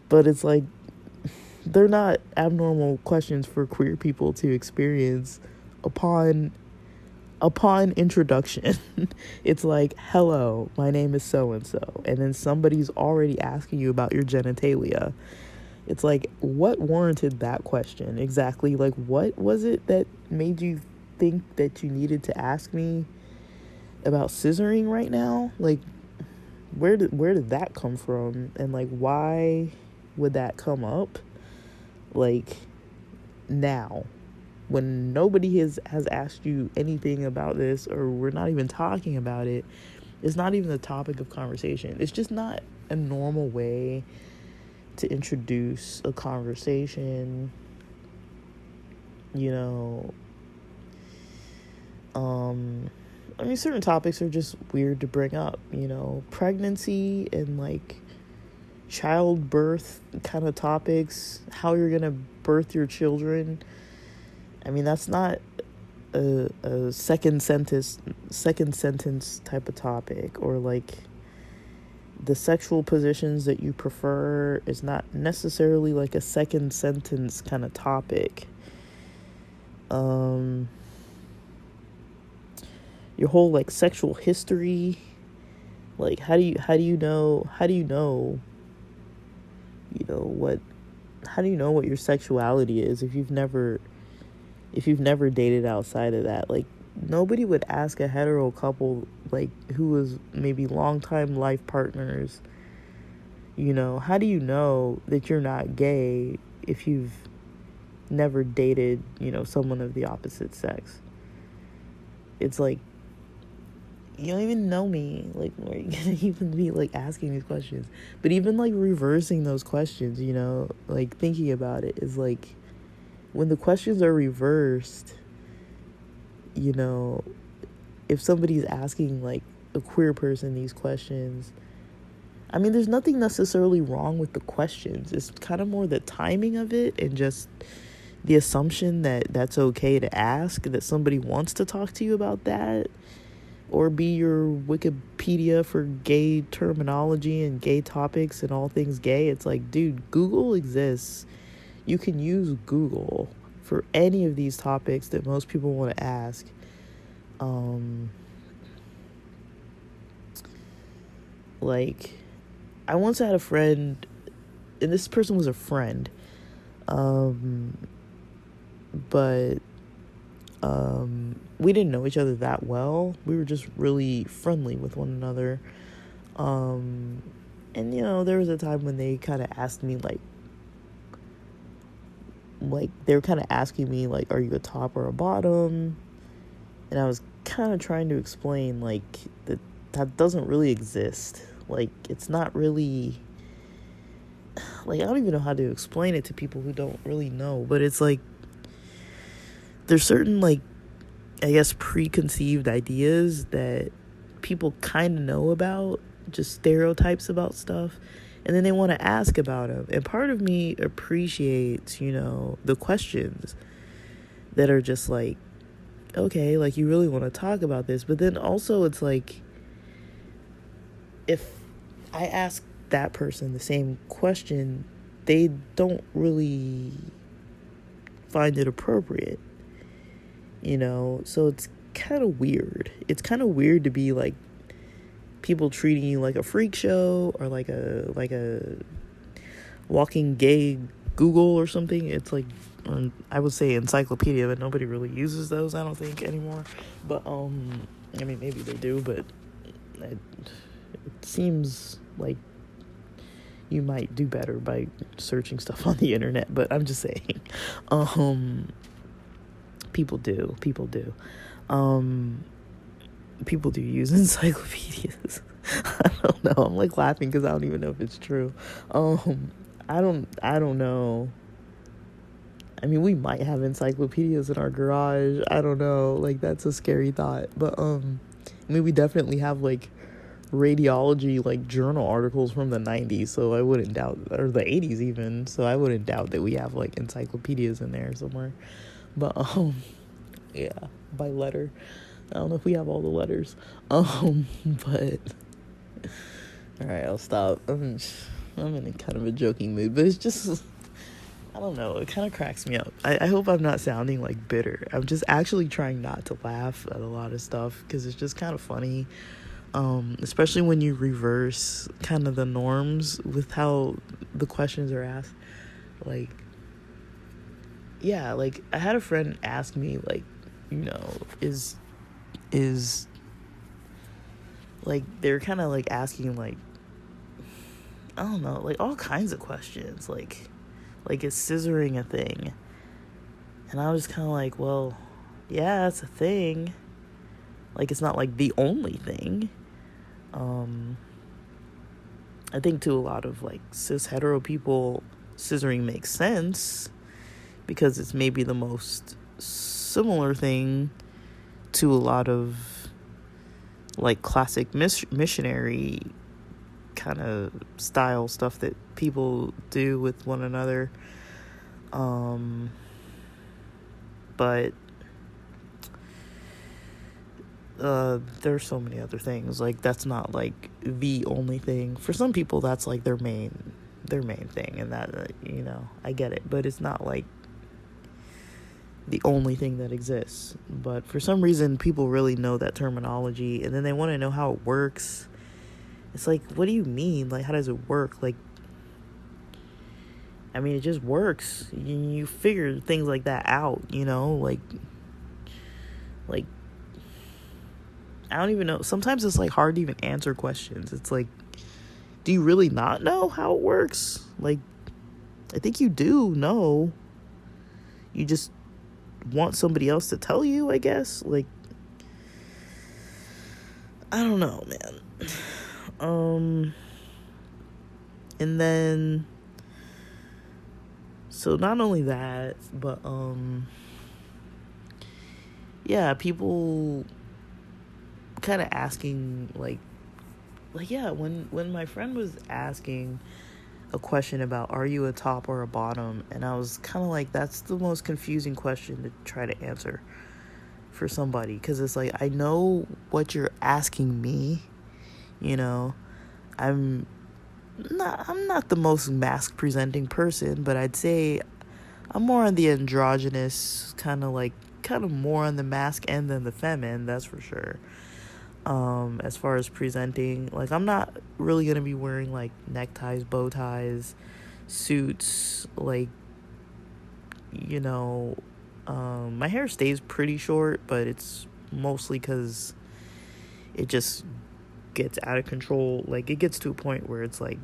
But it's like, they're not abnormal questions for queer people to experience upon introduction. It's like, hello, my name is so and so, and then somebody's already asking you about your genitalia. It's like, what warranted that question exactly? Like, what was it that made you think that you needed to ask me about scissoring right now? Like, where did that come from? And like, why would that come up like now, when nobody has asked you anything about this, or we're not even talking about it? It's not even the topic of conversation. It's just not a normal way to introduce a conversation, you know. I mean, certain topics are just weird to bring up, you know, pregnancy and like childbirth kind of topics, how you're gonna birth your children. I mean, that's not a second sentence type of topic. Or like, the sexual positions that you prefer is not necessarily like a second sentence kind of topic. Your whole like sexual history, like how do you know what your sexuality is if you've never dated outside of that? Like, nobody would ask a hetero couple, like, who was maybe longtime life partners, you know, how do you know that you're not gay if you've never dated, you know, someone of the opposite sex? It's like, you don't even know me. Like, where are you gonna even be like asking these questions? But even like reversing those questions, you know, like thinking about it is like, when the questions are reversed, you know, if somebody's asking like a queer person these questions, I mean, there's nothing necessarily wrong with the questions. It's kind of more the timing of it, and just the assumption that that's okay to ask, that somebody wants to talk to you about that, or be your Wikipedia for gay terminology and gay topics and all things gay. It's like, dude, Google exists. You can use Google for any of these topics that most people want to ask. Like, I once had a friend, and this person was a friend, but we didn't know each other that well. We were just really friendly with one another. And, you know, there was a time when they kind of asked me, like, they were kind of asking me, like, are you a top or a bottom? And I was kind of trying to explain, like, that doesn't really exist. Like, it's not really, like, I don't even know how to explain it to people who don't really know. But it's like, there's certain, like, I guess preconceived ideas that people kind of know about, just stereotypes about stuff, and then they want to ask about them. And part of me appreciates, you know, the questions that are just like, okay, like, you really want to talk about this. But then also it's like, if I ask that person the same question, they don't really find it appropriate, you know? So it's kind of weird. It's kind of weird to be like, people treating you like a freak show, or like a walking gay Google or something. It's like, I would say encyclopedia, but nobody really uses those, I don't think, anymore. But I mean, maybe they do, but it seems like you might do better by searching stuff on the internet. But I'm just saying, people do use encyclopedias. I don't know. I'm like laughing because I don't even know if it's true. I don't know. I mean, we might have encyclopedias in our garage. I don't know. Like, that's a scary thought. But I mean, we definitely have like radiology, like, journal articles from the 90s, so I wouldn't doubt, or the 80s even, so I wouldn't doubt that we have like encyclopedias in there somewhere. But yeah, by letter. I don't know if we have all the letters. But alright, I'll stop. I'm in a kind of a joking mood, but it's just, I don't know, it kind of cracks me up. I hope I'm not sounding like bitter. I'm just actually trying not to laugh at a lot of stuff because it's just kind of funny, especially when you reverse kind of the norms with how the questions are asked. Like, yeah, like I had a friend ask me, like, you know, is like, they're kind of like asking, like, I don't know, like all kinds of questions, like is scissoring a thing? And I was just kind of like, well, yeah, it's a thing. Like, it's not like the only thing. I think to a lot of like cis hetero people, scissoring makes sense because it's maybe the most similar thing to a lot of like classic missionary kind of style stuff that people do with one another. But there's so many other things. Like, that's not like the only thing. For some people, that's like their main thing, and that you know, I get it, but it's not like the only thing that exists. But for some reason, people really know that terminology, and then they want to know how it works. It's like, what do you mean? Like, how does it work? Like, I mean, it just works. You figure things like that out, you know? Like, I don't even know. Sometimes it's, like, hard to even answer questions. It's like, do you really not know how it works? Like, I think you do know. You just want somebody else to tell you, I guess. Like, I don't know, man. And then... So not only that, but yeah, people kind of asking like yeah, when my friend was asking a question about are you a top or a bottom, and I was kind of like, that's the most confusing question to try to answer for somebody, because it's like, I know what you're asking me, you know. I'm not the most mask presenting person, but I'd say I'm more on the androgynous, kind of more on the mask end than the feminine, that's for sure. As far as presenting, like, I'm not really gonna be wearing like neckties, bow ties, suits, like, you know. My hair stays pretty short, but it's mostly because it just gets out of control. Like, it gets to a point where it's like,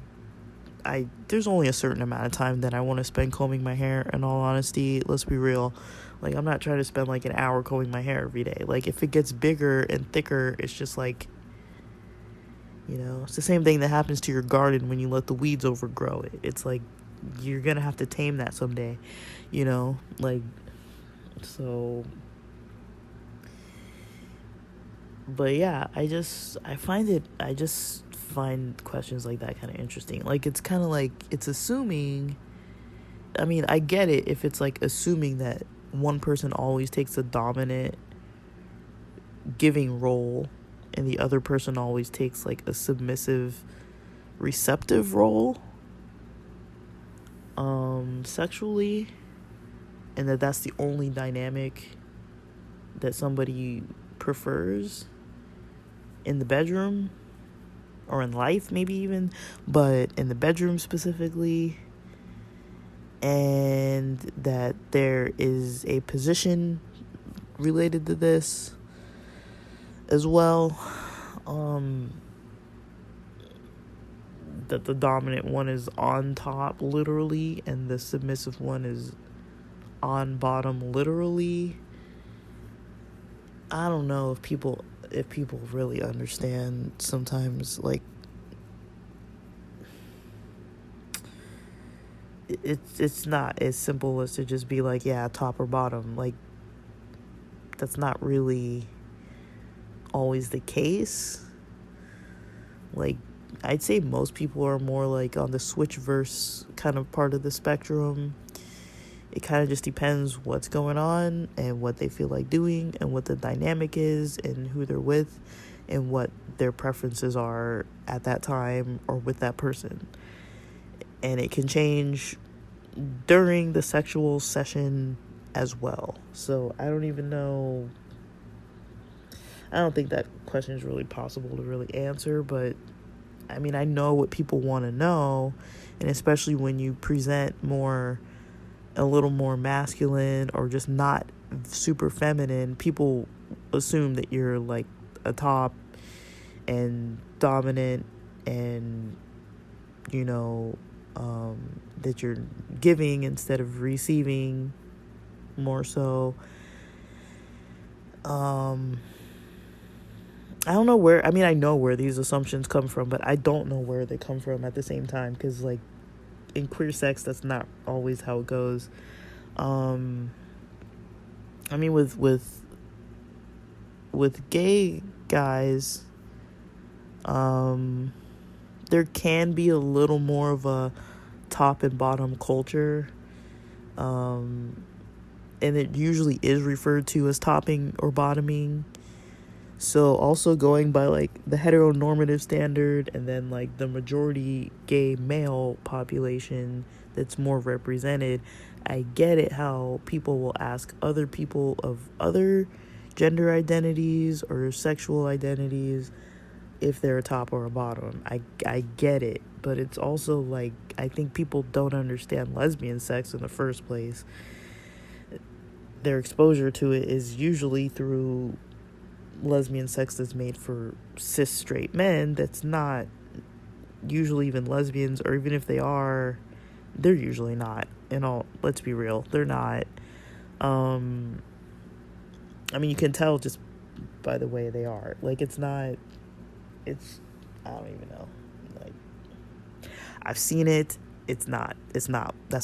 there's only a certain amount of time that I want to spend combing my hair, in all honesty. Let's be real. Like, I'm not trying to spend like an hour combing my hair every day. Like, if it gets bigger and thicker, it's just like, you know, it's the same thing that happens to your garden when you let the weeds overgrow it. It's like, you're gonna have to tame that someday, you know. Like, so, but yeah, I just find questions like that kind of interesting. Like, it's kind of like, it's assuming, I mean, I get it if it's like assuming that one person always takes a dominant giving role and the other person always takes like a submissive receptive role sexually, and that's the only dynamic that somebody prefers in the bedroom, or in life maybe even, but in the bedroom specifically, and that there is a position related to this as well, that the dominant one is on top literally and the submissive one is on bottom literally. I don't know if people really understand sometimes. Like, it's not as simple as to just be like, yeah, top or bottom. Like, that's not really always the case. Like, I'd say most people are more like on the switch-verse kind of part of the spectrum. It kind of just depends what's going on and what they feel like doing and what the dynamic is and who they're with and what their preferences are at that time or with that person. And it can change during the sexual session as well. So I don't even know. I don't think that question is really possible to really answer, but I mean, I know what people want to know, and especially when you present a little more masculine or just not super feminine, people assume that you're like a top and dominant, and you know, that you're giving instead of receiving more so. I don't know where, I mean, I know where these assumptions come from, but I don't know where they come from at the same time, because like in queer sex, that's not always how it goes. I mean, with gay guys, there can be a little more of a top and bottom culture, and it usually is referred to as topping or bottoming. So also going by like the heteronormative standard, and then like the majority gay male population that's more represented, I get it how people will ask other people of other gender identities or sexual identities if they're a top or a bottom. I get it, but it's also like, I think people don't understand lesbian sex in the first place. Their exposure to it is usually through lesbian sex that's made for cis straight men that's not usually even lesbians, or even if they are, they're usually not. And all, let's be real, they're not. I mean, you can tell just by the way they are. Like, it's not, it's, I don't even know. Like, I've seen it. It's not, that's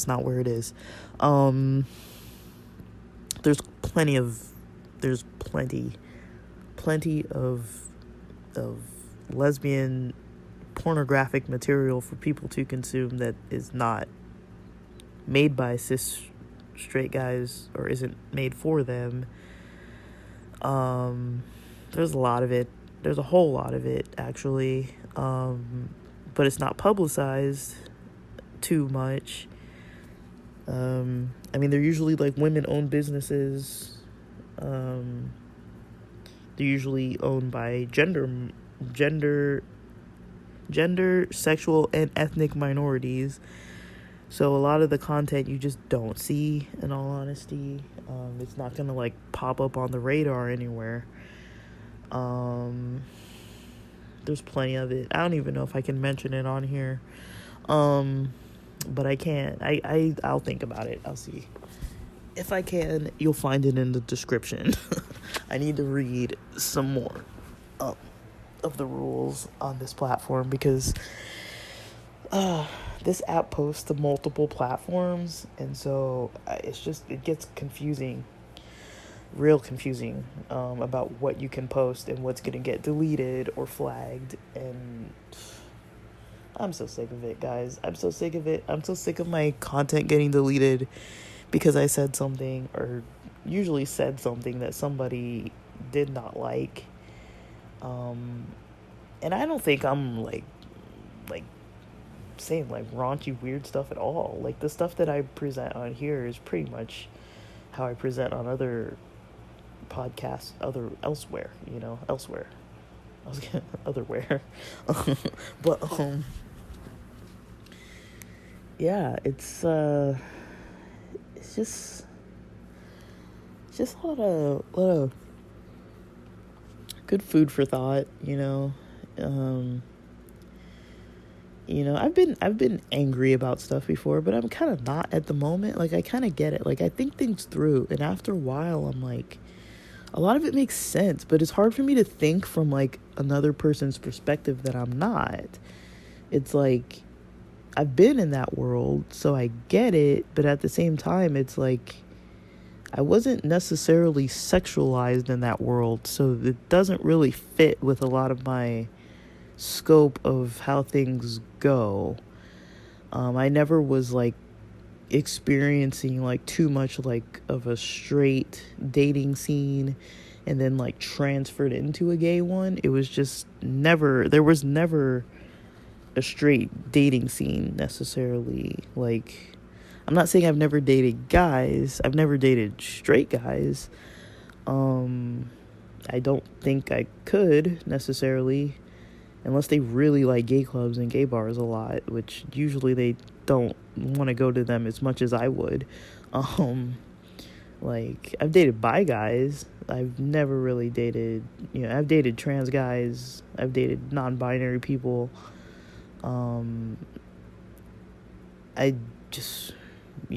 not where it is. There's plenty of lesbian pornographic material for people to consume that is not made by cis straight guys, or isn't made for them. There's a lot of it. There's a whole lot of it, actually. But it's not publicized too much. I mean, they're usually like women-owned businesses. They're usually owned by gender, sexual, and ethnic minorities. So a lot of the content you just don't see, in all honesty. It's not gonna like pop up on the radar anywhere. There's plenty of it. I don't even know if I can mention it on here. But I can't. I'll think about it. I'll see. If I can, you'll find it in the description. I need to read some more of the rules on this platform, because this app posts to multiple platforms, and so it gets confusing, real confusing, about what you can post and what's going to get deleted or flagged. And I'm so sick of it, guys. I'm so sick of it. I'm so sick of my content getting deleted because I said something, or usually said something that somebody did not like. And I don't think I'm like saying like raunchy weird stuff at all. Like, the stuff that I present on here is pretty much how I present on other podcasts, elsewhere. I was gonna, otherwhere. But yeah, it's just a lot of good food for thought, I've been angry about stuff before, but I'm kind of not at the moment. Like, I kind of get it. Like, I think things through, and after a while, I'm like, a lot of it makes sense, but it's hard for me to think from like another person's perspective that I'm not. It's like, I've been in that world, so I get it, but at the same time, it's like, I wasn't necessarily sexualized in that world, so it doesn't really fit with a lot of my scope of how things go. I never was like experiencing like too much like of a straight dating scene and then like transferred into a gay one. It was just there was never a straight dating scene necessarily. Like, I'm not saying I've never dated guys. I've never dated straight guys. I don't think I could necessarily, unless they really like gay clubs and gay bars a lot, which usually they don't want to go to them as much as I would. Like, I've dated bi guys. I've never really dated, I've dated trans guys. I've dated non-binary people. I just, I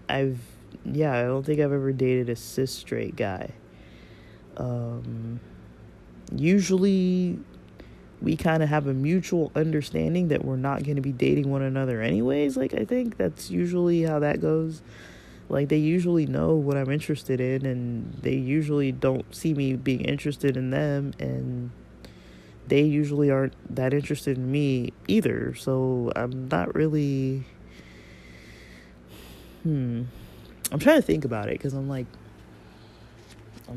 don't think I've ever dated a cis straight guy. Usually we kind of have a mutual understanding that we're not going to be dating one another anyways. Like, I think that's usually how that goes. Like, they usually know what I'm interested in, and they usually don't see me being interested in them, and they usually aren't that interested in me either. So I'm not really, I'm trying to think about it, because I'm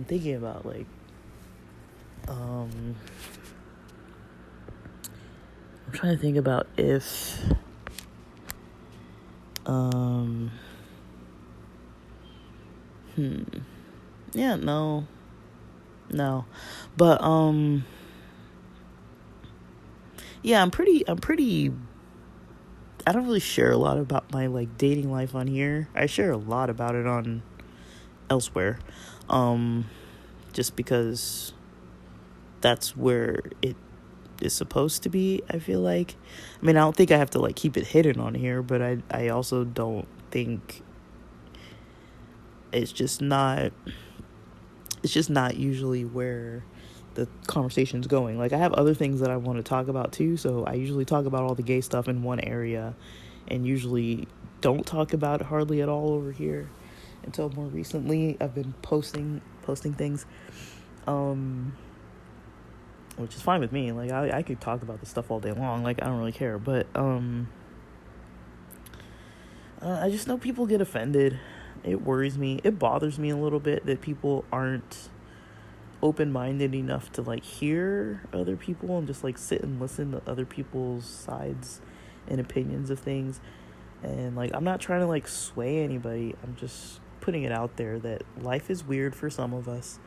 thinking about, like, I'm trying to think about if, yeah, no, but, yeah, I'm pretty, I don't really share a lot about my, like, dating life on here. I share a lot about it on elsewhere, just because that's where it is supposed to be, I feel like. I mean, I don't think I have to, like, keep it hidden on here, but I also don't think it's just not usually where the conversation's going. Like, I have other things that I want to talk about too, so I usually talk about all the gay stuff in one area and usually don't talk about it hardly at all over here until more recently. I've been posting things, which is fine with me. Like, I could talk about this stuff all day long. Like, I don't really care, but I just know people get offended. It worries me. It bothers me a little bit that people aren't open-minded enough to, like, hear other people and just, like, sit and listen to other people's sides and opinions of things. And, like, I'm not trying to, like, sway anybody. I'm just putting it out there that life is weird for some of us.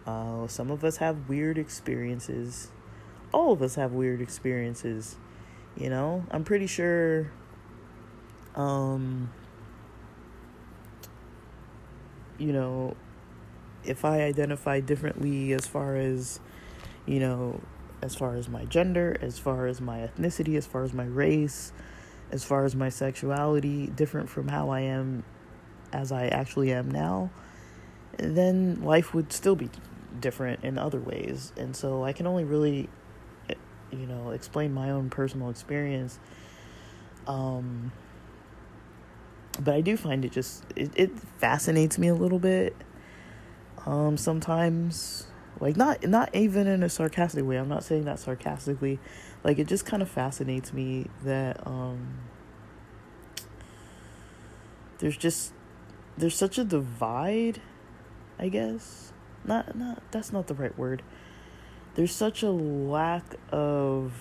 Some of us have weird experiences. All of us have weird experiences, I'm pretty sure, if I identify differently as far as my gender, as far as my ethnicity, as far as my race, as far as my sexuality, different from how I am as I actually am now, then life would still be different in other ways. And so I can only really, explain my own personal experience. But I do find it fascinates me a little bit. Sometimes, like, not even in a sarcastic way. I'm not saying that sarcastically. Like, it just kind of fascinates me that, there's such a divide, I guess. That's not the right word. There's such a lack of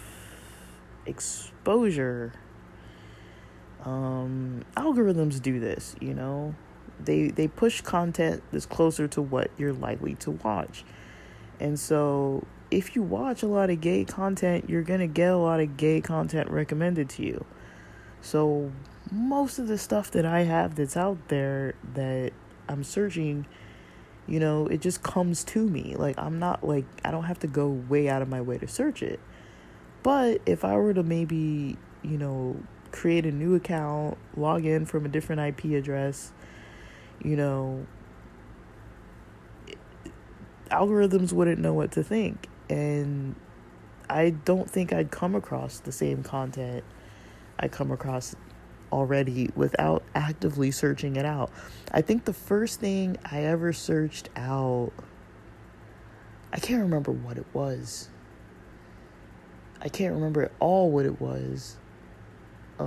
exposure. Algorithms do this, they push content that's closer to what you're likely to watch. And so if you watch a lot of gay content, you're going to get a lot of gay content recommended to you. So most of the stuff that I have that's out there that I'm searching, it just comes to me. Like, I'm not, like, I don't have to go way out of my way to search it. But if I were to maybe, create a new account, log in from a different IP address, algorithms wouldn't know what to think. And I don't think I'd come across the same content I come across already without actively searching it out. I think the first thing I ever searched out, I can't remember what it was. I can't remember at all what it was. I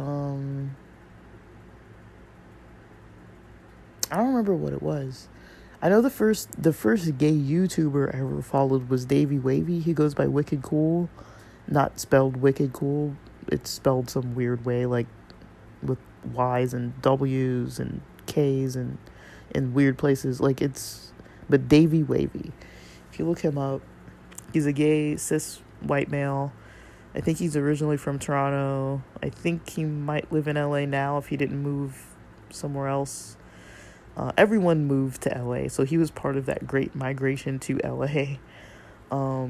don't remember what it was. I know the first gay YouTuber I ever followed was Davey Wavy. He goes by Wicked Cool, not spelled Wicked Cool. It's spelled some weird way, like with Y's and W's and K's and in weird places. Like, it's, but Davey Wavy. If you look him up, he's a gay cis white male. I think he's originally from Toronto. I think he might live in LA now if he didn't move somewhere else. Everyone moved to LA, so he was part of that great migration to LA of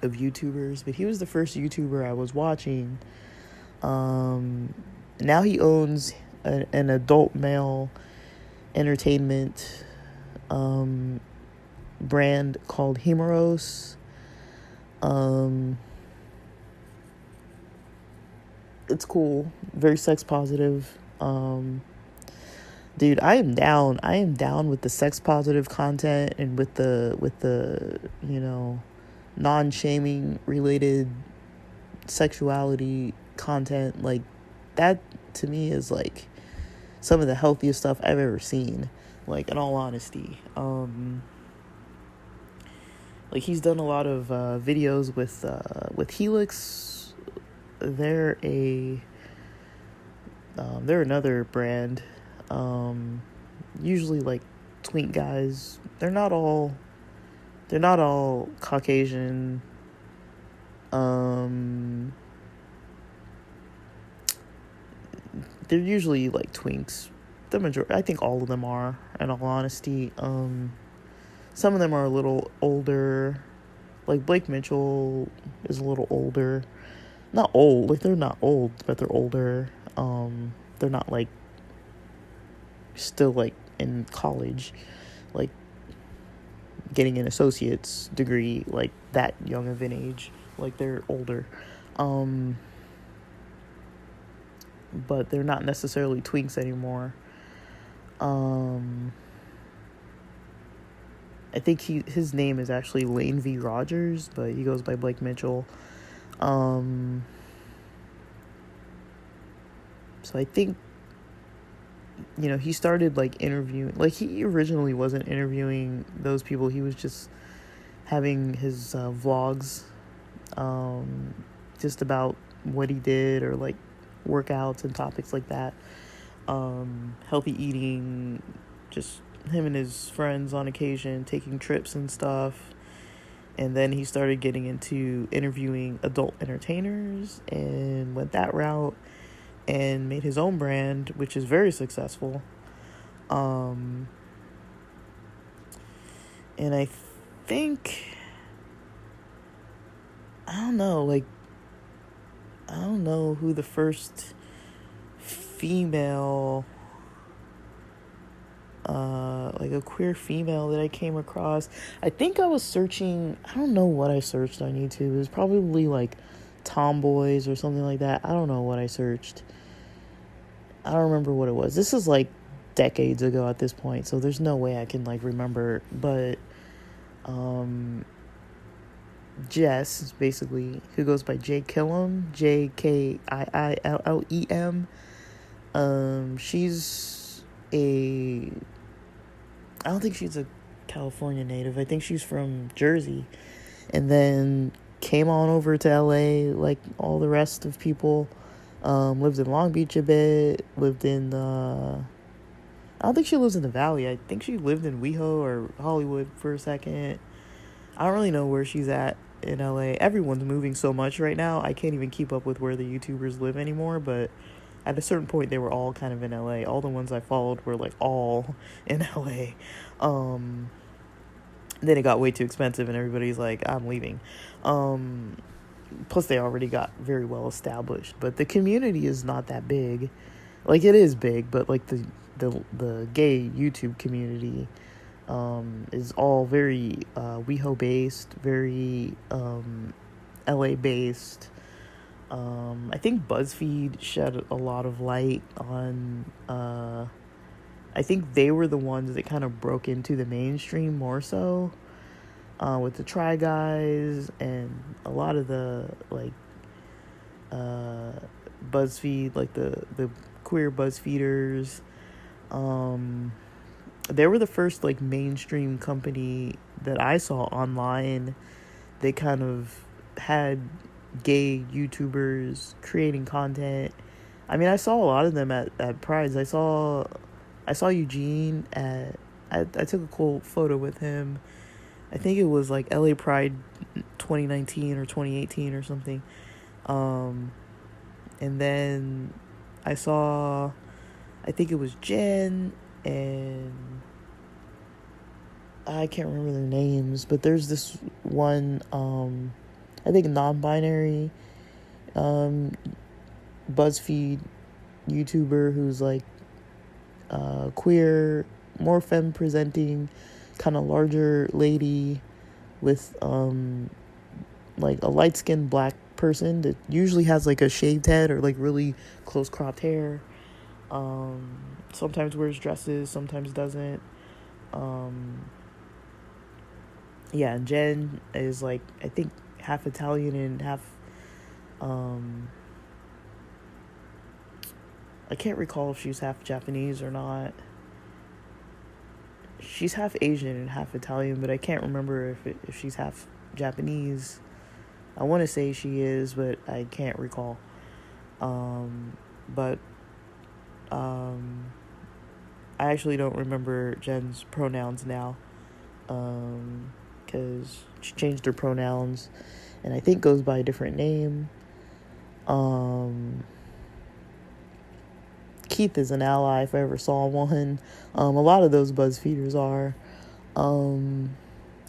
YouTubers. But he was the first YouTuber I was watching. Now he owns an adult male entertainment brand called Himeros. It's cool, very sex positive. Dude, I am down with the sex positive content and with the non-shaming related sexuality content. Like, that to me is like some of the healthiest stuff I've ever seen, like, in all honesty. Like, he's done a lot of videos with Helix. They're another brand. Usually like twink guys. They're not all Caucasian. They're usually like twinks. The majority, I think all of them are, in all honesty. Some of them are a little older. Like Blake Mitchell is a little older. Not old, like they're not old, but they're older. They're not like still like in college, like getting an associate's degree, like that young of an age. Like, they're older. But they're not necessarily twinks anymore. I think his name is actually Lane V. Rogers, but he goes by Blake Mitchell. So I think, he started like interviewing, like he originally wasn't interviewing those people. He was just having his vlogs, just about what he did, or like workouts and topics like that. Healthy eating, just him and his friends on occasion taking trips and stuff. And then he started getting into interviewing adult entertainers and went that route and made his own brand, which is very successful. And I think, I don't know who the first female, like a queer female that I came across. I think I was searching, I don't know what I searched on YouTube. It was probably like tomboys or something like that. I don't know what I searched. I don't remember what it was. This is like decades ago at this point, so there's no way I can like remember. But Jess, basically, who goes by J Killem, JKIILLEM. She's I don't think she's a California native. I think she's from Jersey, and then came on over to LA like all the rest of people. Lived in Long Beach a bit, lived in I don't think she lives in the Valley. I think she lived in WeHo or Hollywood for a second. I don't really know where she's at in LA. Everyone's moving so much right now, I can't even keep up with where the YouTubers live anymore, but at a certain point they were all kind of in LA. All the ones I followed were like all in LA. Then it got way too expensive and everybody's like, I'm leaving. Plus they already got very well established, but the community is not that big. Like, it is big, but like the gay YouTube community is all very WeHo based, very LA based. I think BuzzFeed shed a lot of light on I think they were the ones that kind of broke into the mainstream more so, with the Try Guys and a lot of the like BuzzFeed, like the queer BuzzFeeders. They were the first like mainstream company that I saw online. They kind of had gay YouTubers creating content I mean, I saw a lot of them at Prides. I saw Eugene at. I took a cool photo with him. I think it was like LA Pride 2019 or 2018 or something. And then I saw, I think it was Jen and I can't remember their names, but there's this one, I think non-binary, BuzzFeed YouTuber who's like queer, more femme presenting, kind of larger lady with like a light skinned black person that usually has like a shaved head or like really close cropped hair. Sometimes wears dresses, sometimes doesn't. Yeah, and Jen is like, I think half Italian and half I can't recall if she's half Japanese or not. She's half Asian and half Italian, but I can't remember if she's half Japanese. I want to say she is, but I can't recall. But I actually don't remember Jen's pronouns now, because she changed her pronouns, and I think goes by a different name. Keith is an ally if I ever saw one. A lot of those BuzzFeeders are.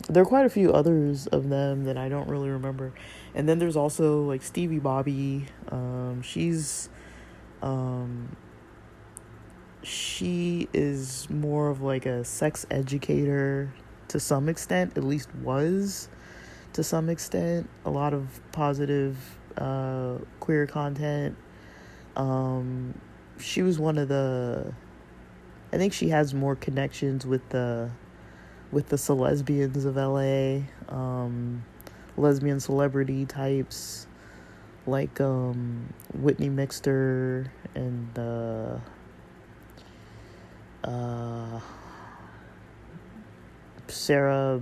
There are quite a few others of them that I don't really remember. And then there's also like Stevie Bobby. She is more of like a sex educator to some extent, at least was to some extent. A lot of positive queer content. She was one of I think she has more connections with the celesbians of LA, lesbian celebrity types like Whitney Mixter and Sarah,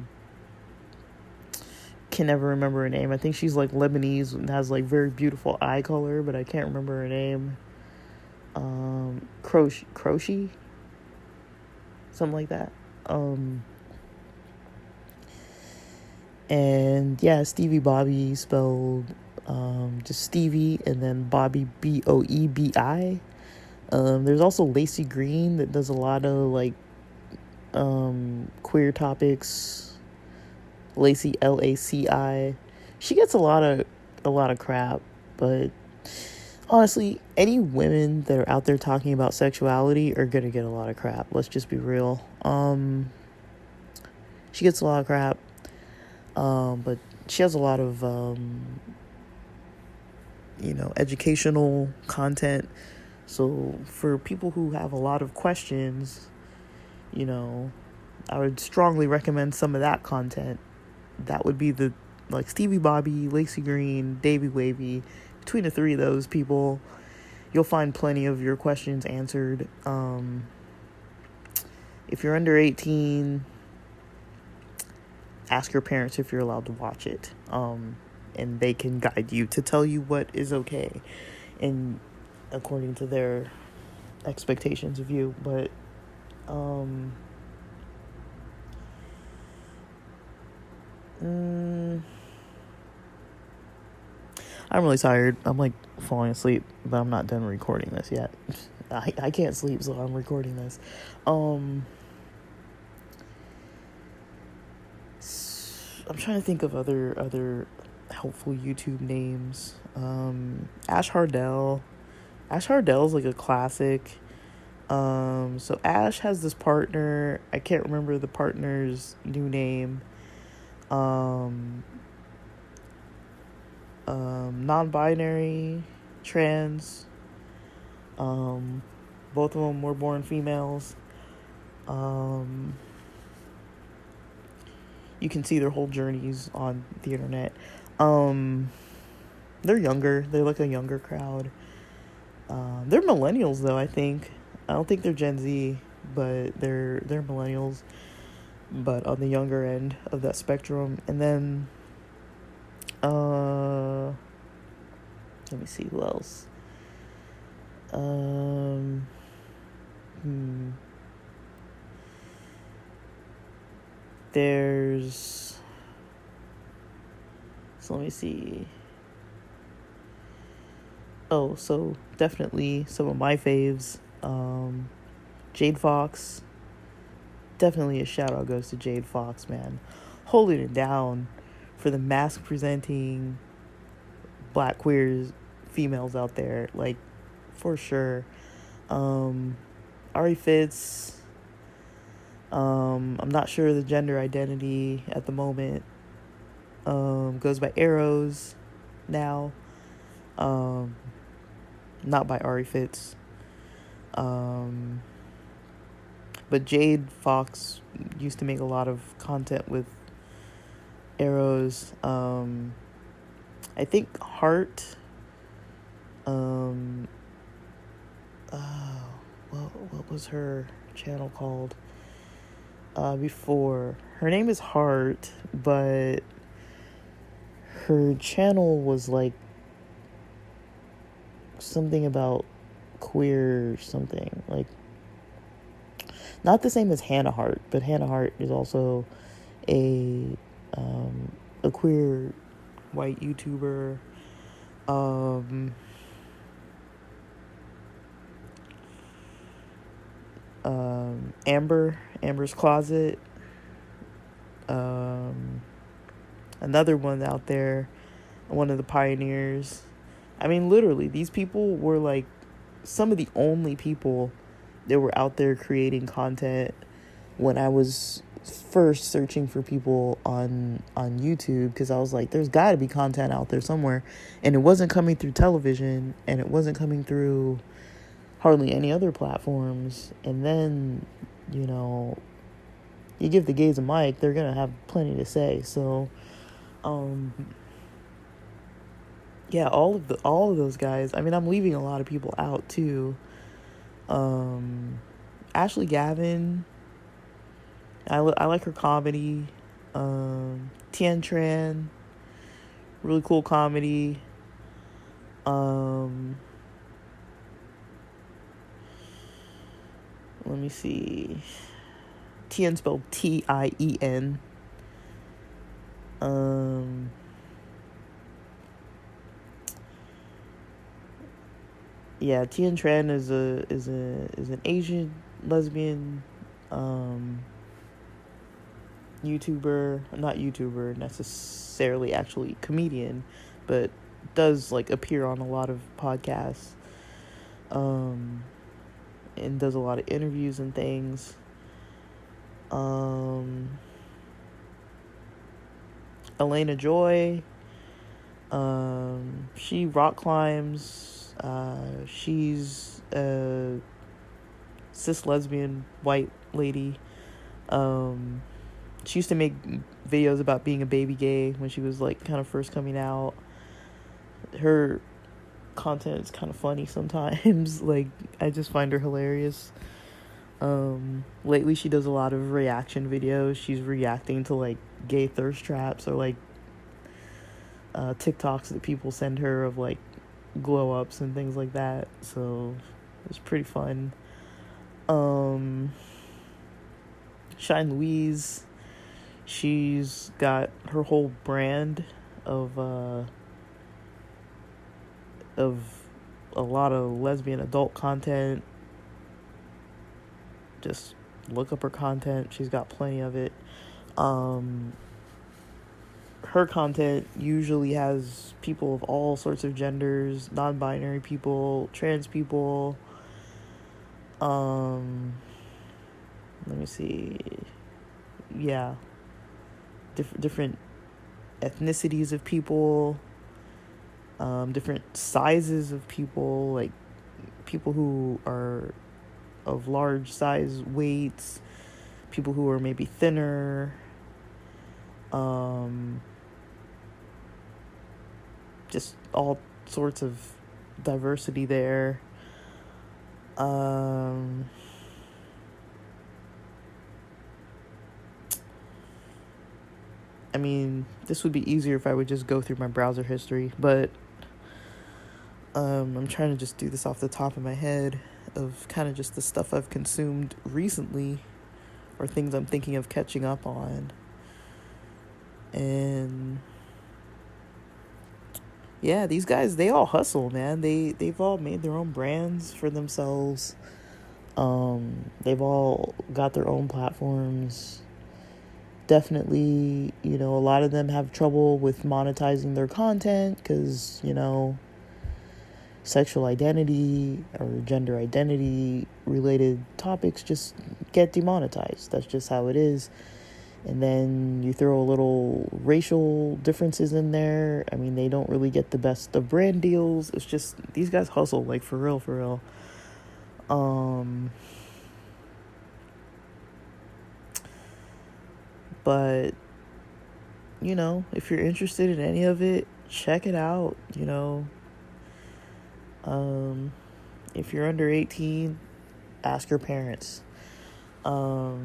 can never remember her name. I think she's like Lebanese and has like very beautiful eye color, but I can't remember her name. Croce, something like that. And yeah, Stevie Bobby spelled just Stevie and then Bobby Boebi. There's also Lacey Green that does a lot of like queer topics. Lacey, Laci. She gets a lot of crap, but honestly, any women that are out there talking about sexuality are gonna get a lot of crap. Let's just be real. She gets a lot of crap, but she has a lot of educational content. So for people who have a lot of questions, I would strongly recommend some of that content. That would be like Stevie Bobby, Lacey Green, Davey Wavy. Between the three of those people, you'll find plenty of your questions answered. If you're under 18, ask your parents if you're allowed to watch it. And they can guide you to tell you what is okay and according to their expectations of you. But I'm really tired. I'm like falling asleep, but I'm not done recording this yet. I can't sleep, so I'm recording this. I'm trying to think of other helpful YouTube names. Ash Hardell. Ash Hardell's like a classic. So Ash has this partner. I can't remember the partner's new name. Non-binary, trans. Both of them were born females. You can see their whole journeys on the internet. They're younger. They're like a younger crowd. They're millennials though, I think. I don't think they're Gen Z, but they're millennials, but on the younger end of that spectrum. And then let me see who else. Um, hmm. There's, so let me see. Oh, so definitely some of my faves. Jade Fox. Definitely a shout out goes to Jade Fox, man. Holding it down for the mask presenting black queers, females out there. Like, for sure. Ari Fitz. I'm not sure the gender identity at the moment. Goes by Arrows now. Not by Ari Fitz. But Jade Fox used to make a lot of content with Arrows. I think Heart. What was her channel called? Before, her name is Heart, but her channel was like something about queer something, like not the same as Hannah Hart, but Hannah Hart is also a queer white YouTuber. Amber's Closet. Another one out there, one of the pioneers. I mean, literally, these people were like some of the only people that were out there creating content when I was first searching for people on YouTube, because I was like, there's got to be content out there somewhere, and it wasn't coming through television, and it wasn't coming through hardly any other platforms. And then, you know, you give the gays a mic, they're gonna have plenty to say. So yeah, all of those guys. I mean, I'm leaving a lot of people out too. Ashley Gavin, I like her comedy. Tien Tran, really cool comedy. Let me see. Tien spelled Tien. Yeah, Tien Tran is an Asian lesbian YouTuber, not YouTuber necessarily, actually comedian, but does like appear on a lot of podcasts, and does a lot of interviews and things. Elena Joy, she rock climbs. She's a cis lesbian white lady. She used to make videos about being a baby gay when she was like kind of first coming out. Her content is kind of funny sometimes. Like, I just find her hilarious. Lately she does a lot of reaction videos. She's reacting to like gay thirst traps, or like TikToks that people send her of like glow ups and things like that. So it's pretty fun. Shine Louise, she's got her whole brand of a lot of lesbian adult content. Just look up her content. She's got plenty of it. Her content usually has people of all sorts of genders, non-binary people, trans people. Let me see. Yeah. Different ethnicities of people. Different sizes of people, like people who are of large size weights, people who are maybe thinner, just all sorts of diversity there. I mean, this would be easier if I would just go through my browser history, but I'm trying to just do this off the top of my head of kind of just the stuff I've consumed recently or things I'm thinking of catching up on. And yeah, these guys, they all hustle, man. They've all made their own brands for themselves. They've all got their own platforms. Definitely, a lot of them have trouble with monetizing their content because, sexual identity or gender identity related topics just get demonetized. That's just how it is. And then you throw a little racial differences in there. I mean, they don't really get the best of brand deals. It's just, these guys hustle, like, for real, for real. But, if you're interested in any of it, check it out, If you're under 18, ask your parents. I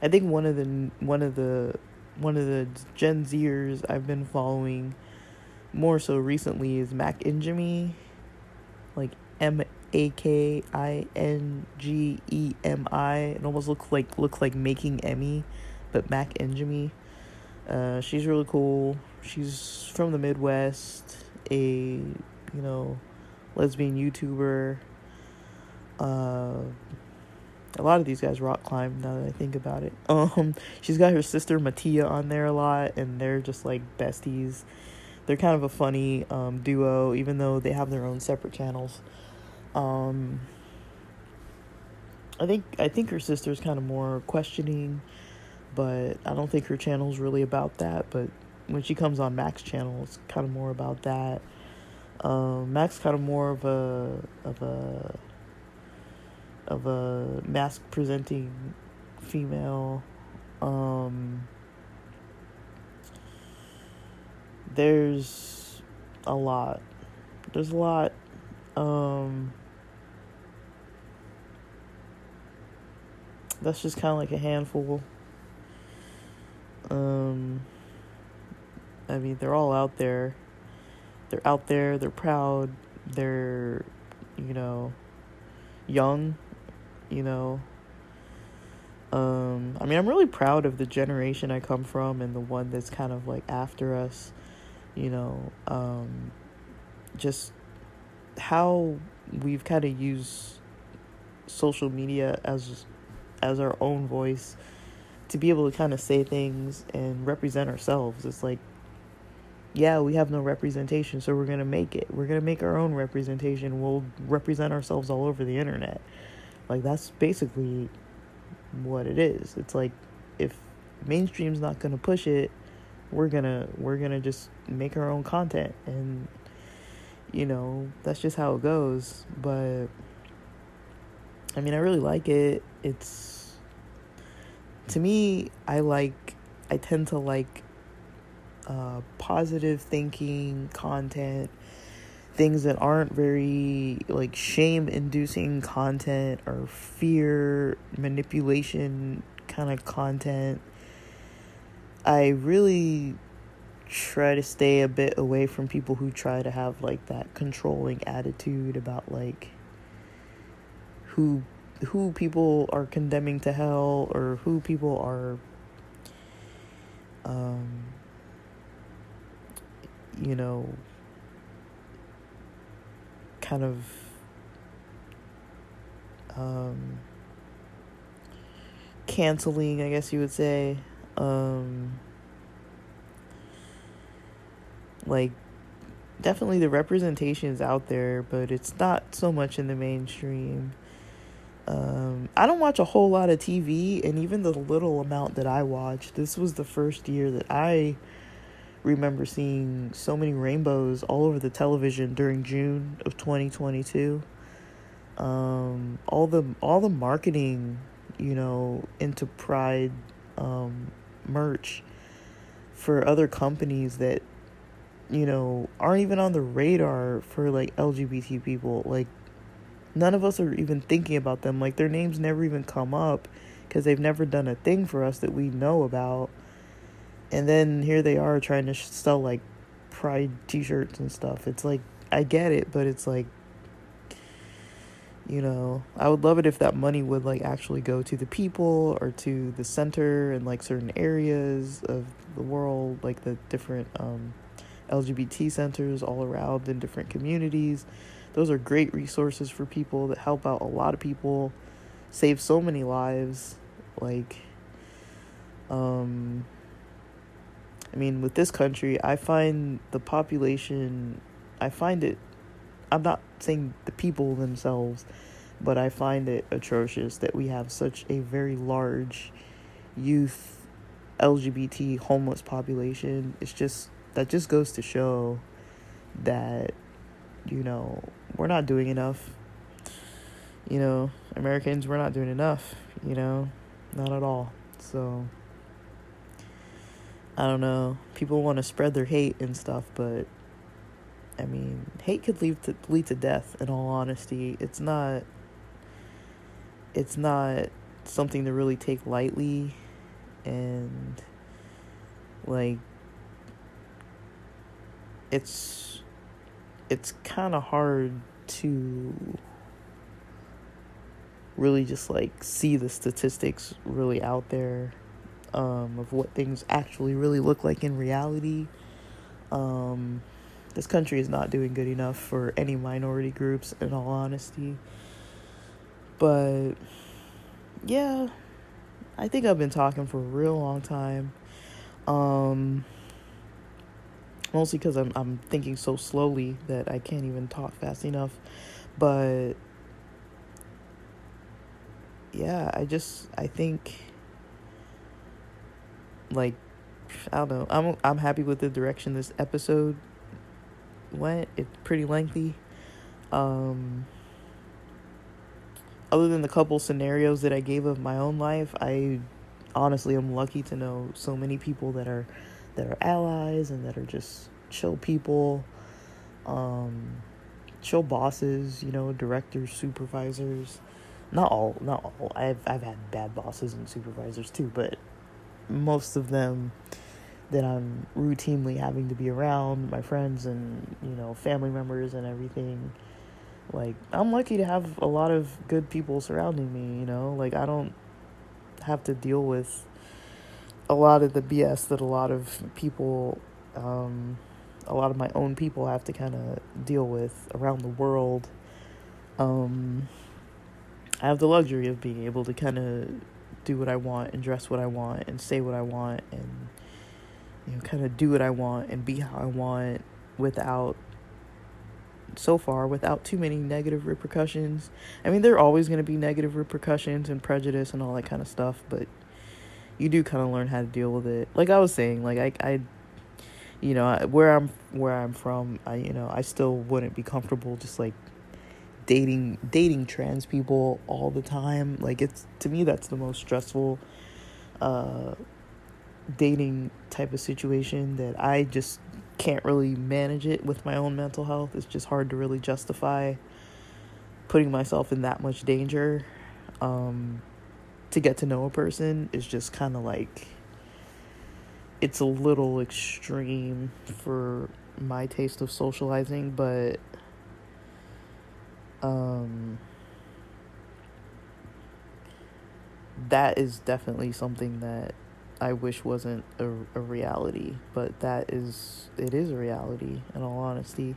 think one of the Gen Zers I've been following more so recently is Mac Ingemi, like Makingemi. It almost looks like Making Emmy, but Mac Ingemi. She's really cool. She's from the Midwest, a lesbian YouTuber. A lot of these guys rock climb now that I think about it. She's got her sister Mattia on there a lot, and they're just like besties. They're kind of a funny duo, even though they have their own separate channels. I think her sister's kind of more questioning, but I don't think her channel's really about that. But when she comes on Mac's channel, it's kind of more about that. Mac's kind of more of a mask presenting female. There's a lot. That's just kind of like a handful. I mean, they're all out there. They're out there, they're proud, they're, young, I mean, I'm really proud of the generation I come from and the one that's kind of like after us, just how we've kind of used social media as our own voice to be able to kind of say things and represent ourselves. It's like, yeah, we have no representation, so we're going to make it. We're going to make our own representation. We'll represent ourselves all over the internet. Like, that's basically what it is. It's like, if mainstream's not going to push it, we're going to just make our own content. And, that's just how it goes. But, I mean, I really like it. It's, to me, I tend to like positive thinking content, things that aren't very like shame inducing content or fear manipulation kind of content. I really try to stay a bit away from people who try to have like that controlling attitude about like who people are condemning to hell or who people are kind of canceling, I guess you would say. Like, definitely the representation is out there, but it's not so much in the mainstream. I don't watch a whole lot of TV, and even the little amount that I watch, this was the first year that I remember seeing so many rainbows all over the television during June of 2022. All the marketing, into Pride merch for other companies that aren't even on the radar for like LGBT people. Like, none of us are even thinking about them. Like, their names never even come up because they've never done a thing for us that we know about. And then here they are trying to sell like pride t-shirts and stuff. It's like, I get it, but it's like, you know, I would love it if that money would like actually go to the people or to the center and like certain areas of the world, like the different LGBT centers all around in different communities. Those are great resources for people that help out a lot of people, save so many lives. Like, I mean, with this country, I find the population, I find it, I'm not saying the people themselves, but I find it atrocious that we have such a very large youth LGBT homeless population. It's just, that just goes to show that, you know, we're not doing enough. You know, Americans, we're not doing enough, you know, not at all. So, I don't know. People want to spread their hate and stuff, but I mean, hate could lead to death, in all honesty. It's not something to really take lightly, and like it's kind of hard to really just like see the statistics really out there of what things actually really look like in reality. This country is not doing good enough for any minority groups, in all honesty. But yeah, I think I've been talking for a real long time. Mostly because I'm thinking so slowly that I can't even talk fast enough. But yeah, I think, like, I don't know. I'm happy with the direction this episode went. It's pretty lengthy. Other than the couple scenarios that I gave of my own life, I honestly am lucky to know so many people that are allies and that are just chill people, chill bosses, you know, directors, supervisors. Not all. I've had bad bosses and supervisors too, but most of them that I'm routinely having to be around, my friends and, you know, family members and everything. Like, I'm lucky to have a lot of good people surrounding me, you know? Like, I don't have to deal with a lot of the BS that a lot of people, a lot of my own people have to kind of deal with around the world. I have the luxury of being able to kind of do what I want and dress what I want and say what I want and, you know, kind of do what I want and be how I want without too many negative repercussions. I mean, there are always going to be negative repercussions and prejudice and all that kind of stuff, but you do kind of learn how to deal with it. Like I was saying, like I you know, where I'm from, I still wouldn't be comfortable just like dating trans people all the time. Like, it's, to me, that's the most stressful dating type of situation that I just can't really manage it with my own mental health. It's just hard to really justify putting myself in that much danger to get to know a person. Is just kind of like, it's a little extreme for my taste of socializing, but that is definitely something that I wish wasn't a reality, but it is a reality, in all honesty.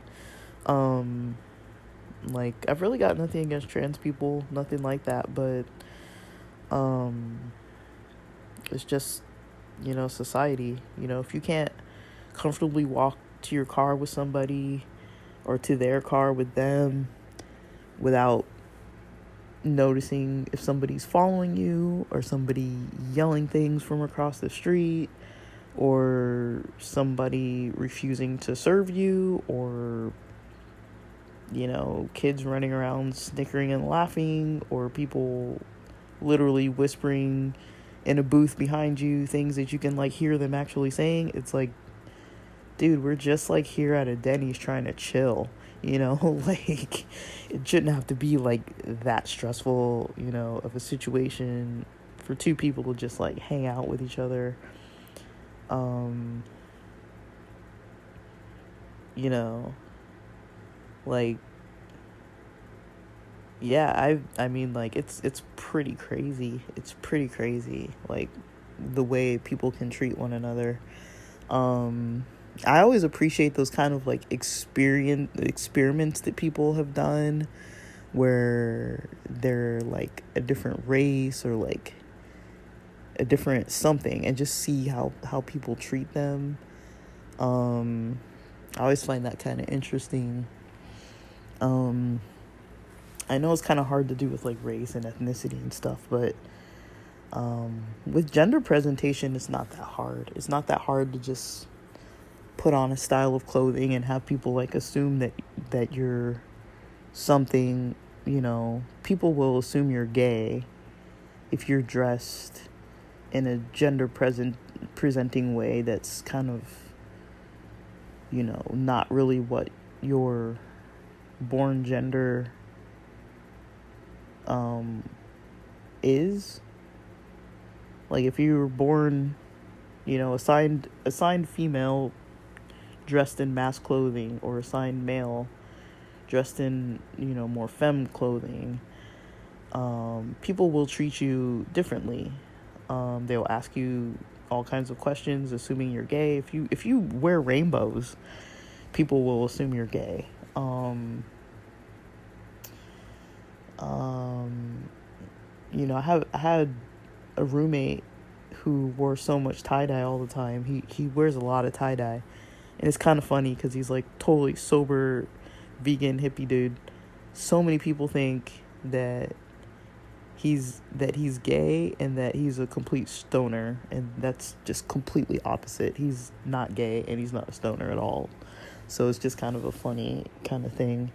Like, I've really got nothing against trans people, nothing like that, but it's just, you know, society. You know, if you can't comfortably walk to your car with somebody or to their car with them without noticing if somebody's following you or somebody yelling things from across the street or somebody refusing to serve you, or, you know, kids running around snickering and laughing, or people literally whispering in a booth behind you things that you can like hear them actually saying, it's like, dude, we're just like here at a Denny's trying to chill, you know? Like, it shouldn't have to be like that stressful, you know, of a situation for two people to just like hang out with each other. you know, like, yeah, I mean, like, it's pretty crazy. It's pretty crazy, like, the way people can treat one another. I always appreciate those kind of like experiments that people have done, where they're like a different race or like a different something, and just see how people treat them. I always find that kind of interesting. I know it's kind of hard to do with like race and ethnicity and stuff, but with gender presentation, it's not that hard. It's not that hard to just put on a style of clothing and have people like assume that you're something. People will assume you're gay if you're dressed in a gender presenting way that's kind of, not really what your born gender is. Like, if you were born, assigned female dressed in mask clothing, or assigned male dressed in, more femme clothing, people will treat you differently. They'll ask you all kinds of questions, assuming you're gay. If you wear rainbows, people will assume you're gay. I had a roommate who wore so much tie-dye all the time. He wears a lot of tie-dye, and it's kind of funny because he's like totally sober, vegan, hippie dude. So many people think that he's gay and that he's a complete stoner, and that's just completely opposite. He's not gay and he's not a stoner at all. So it's just kind of a funny kind of thing.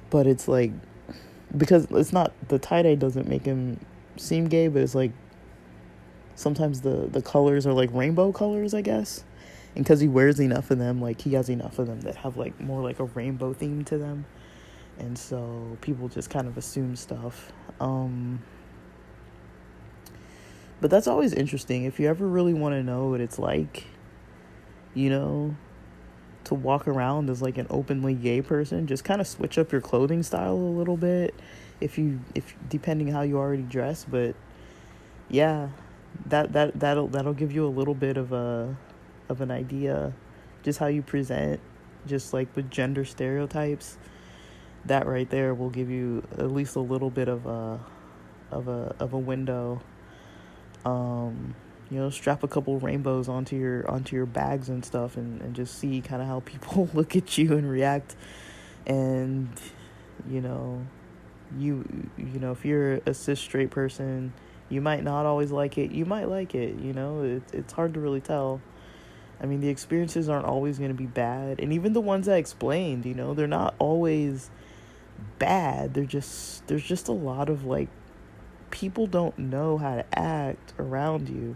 But it's like, because it's not, the tie-dye doesn't make him seem gay, but it's like sometimes the colors are like rainbow colors, I guess. And because he wears enough of them, like, he has enough of them that have like more like a rainbow theme to them. And so people just kind of assume stuff. But that's always interesting. If you ever really want to know what it's like, to walk around as like an openly gay person, just kind of switch up your clothing style a little bit, if depending how you already dress. But yeah, that'll give you a little bit of an idea, just how you present, just like with gender stereotypes. That right there will give you at least a little bit of a window. Strap a couple rainbows onto your bags and stuff, and just see kind of how people look at you and react. And if you're a cis straight person, you might not always like it. You might like it. It's hard to really tell. I mean, the experiences aren't always going to be bad, and even the ones I explained, they're not always bad. There's just a lot of like, people don't know how to act around you.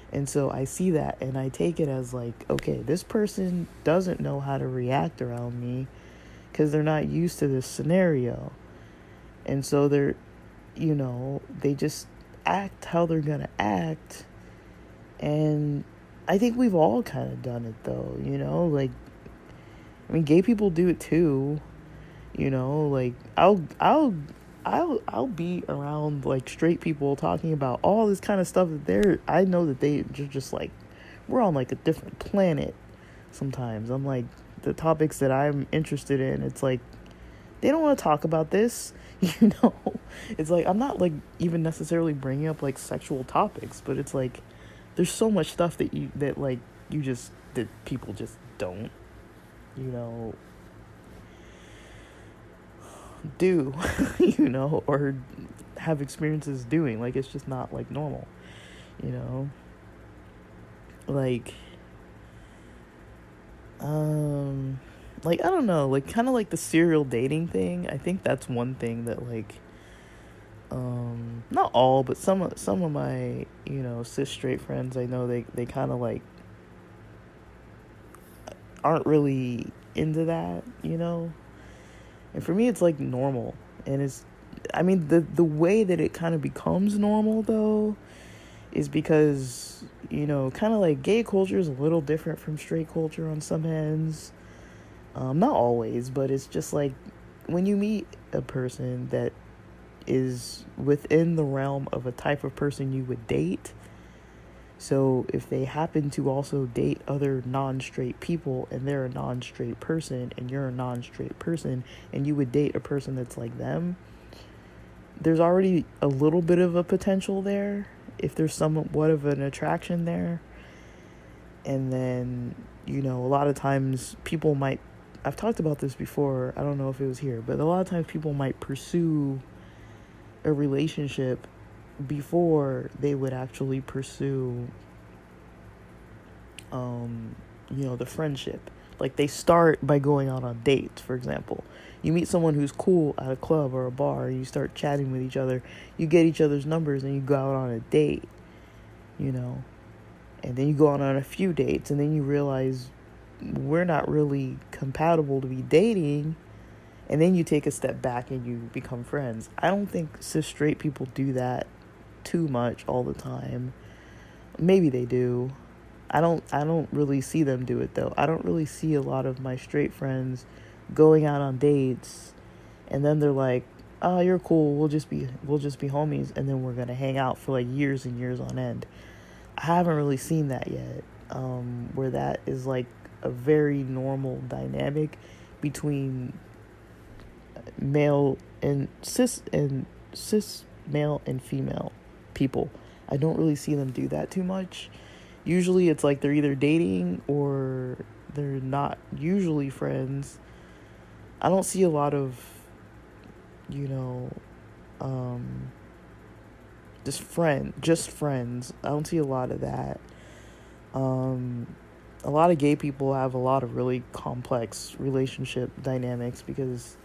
And so I see that and I take it as like, okay, this person doesn't know how to react around me because they're not used to this scenario. And so they're, they just act how they're going to act. And I think we've all kind of done it though, like, I mean, gay people do it too, like, I'll be around like straight people talking about all this kind of stuff that I know that they're just like, we're on like a different planet sometimes. I'm like, the topics that I'm interested in, it's like, they don't want to talk about this, It's like, I'm not like even necessarily bringing up like sexual topics, but it's like, there's so much stuff that people just don't, do, or have experiences doing. Like, it's just not like normal, like, like, I don't know, like, kind of like the serial dating thing. I think that's one thing that like, not all, but some of my, cis straight friends, I know they kind of like aren't really into that, And for me, it's like normal. And it's, I mean, the way that it kind of becomes normal though is because, kind of like gay culture is a little different from straight culture on some ends. Not always, but it's just like when you meet a person that is within the realm of a type of person you would date. So if they happen to also date other non-straight people and they're a non-straight person and you're a non-straight person and you would date a person that's like them, there's already a little bit of a potential there if there's somewhat of an attraction there. And then, a lot of times people might, I've talked about this before, I don't know if it was here, but a lot of times people might pursue a relationship before they would actually pursue the friendship. Like they start by going out on dates, for example. You meet someone who's cool at a club or a bar, you start chatting with each other, you get each other's numbers, and you go out on a date, and then you go out on a few dates, and then you realize we're not really compatible to be dating, and then you take a step back and you become friends. I don't think cis straight people do that too much all the time. Maybe they do. I don't really see them do it though. I don't really see a lot of my straight friends going out on dates and then they're like, "Oh, you're cool. We'll just be homies, and then we're going to hang out for like years and years on end." I haven't really seen that yet. Where that is like a very normal dynamic between male and cis male and female people. I don't really see them do that too much. Usually it's like they're either dating or they're not usually friends. I don't see a lot of, just friends. I don't see a lot of that. A lot of gay people have a lot of really complex relationship dynamics because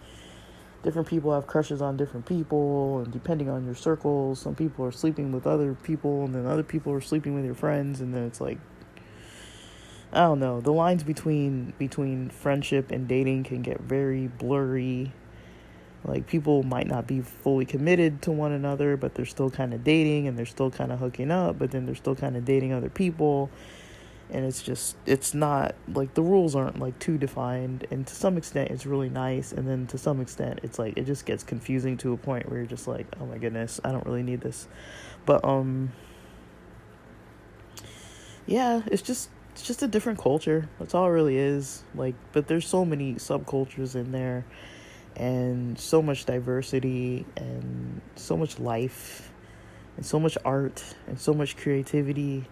different people have crushes on different people, and depending on your circles, some people are sleeping with other people, and then other people are sleeping with your friends, and then it's like, I don't know, the lines between friendship and dating can get very blurry. Like, people might not be fully committed to one another, but they're still kind of dating, and they're still kind of hooking up, but then they're still kind of dating other people. And it's not, like, the rules aren't, like, too defined. And to some extent, it's really nice. And then to some extent, it's, like, it just gets confusing to a point where you're just like, oh, my goodness, I don't really need this. But, yeah, it's just a different culture. That's all it really is. Like, but there's so many subcultures in there. And so much diversity. And so much life. And so much art. And so much creativity.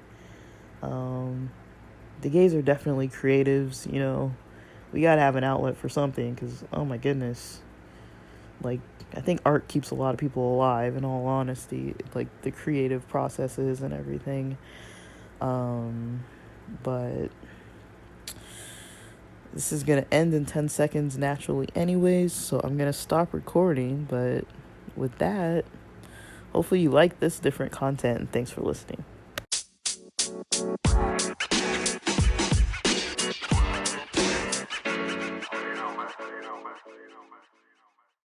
The gays are definitely creatives, we gotta have an outlet for something, because, oh my goodness, like, I think art keeps a lot of people alive, in all honesty, like, the creative processes and everything, but this is gonna end in 10 seconds naturally anyways, so I'm gonna stop recording, but with that, hopefully you like this different content, and thanks for listening.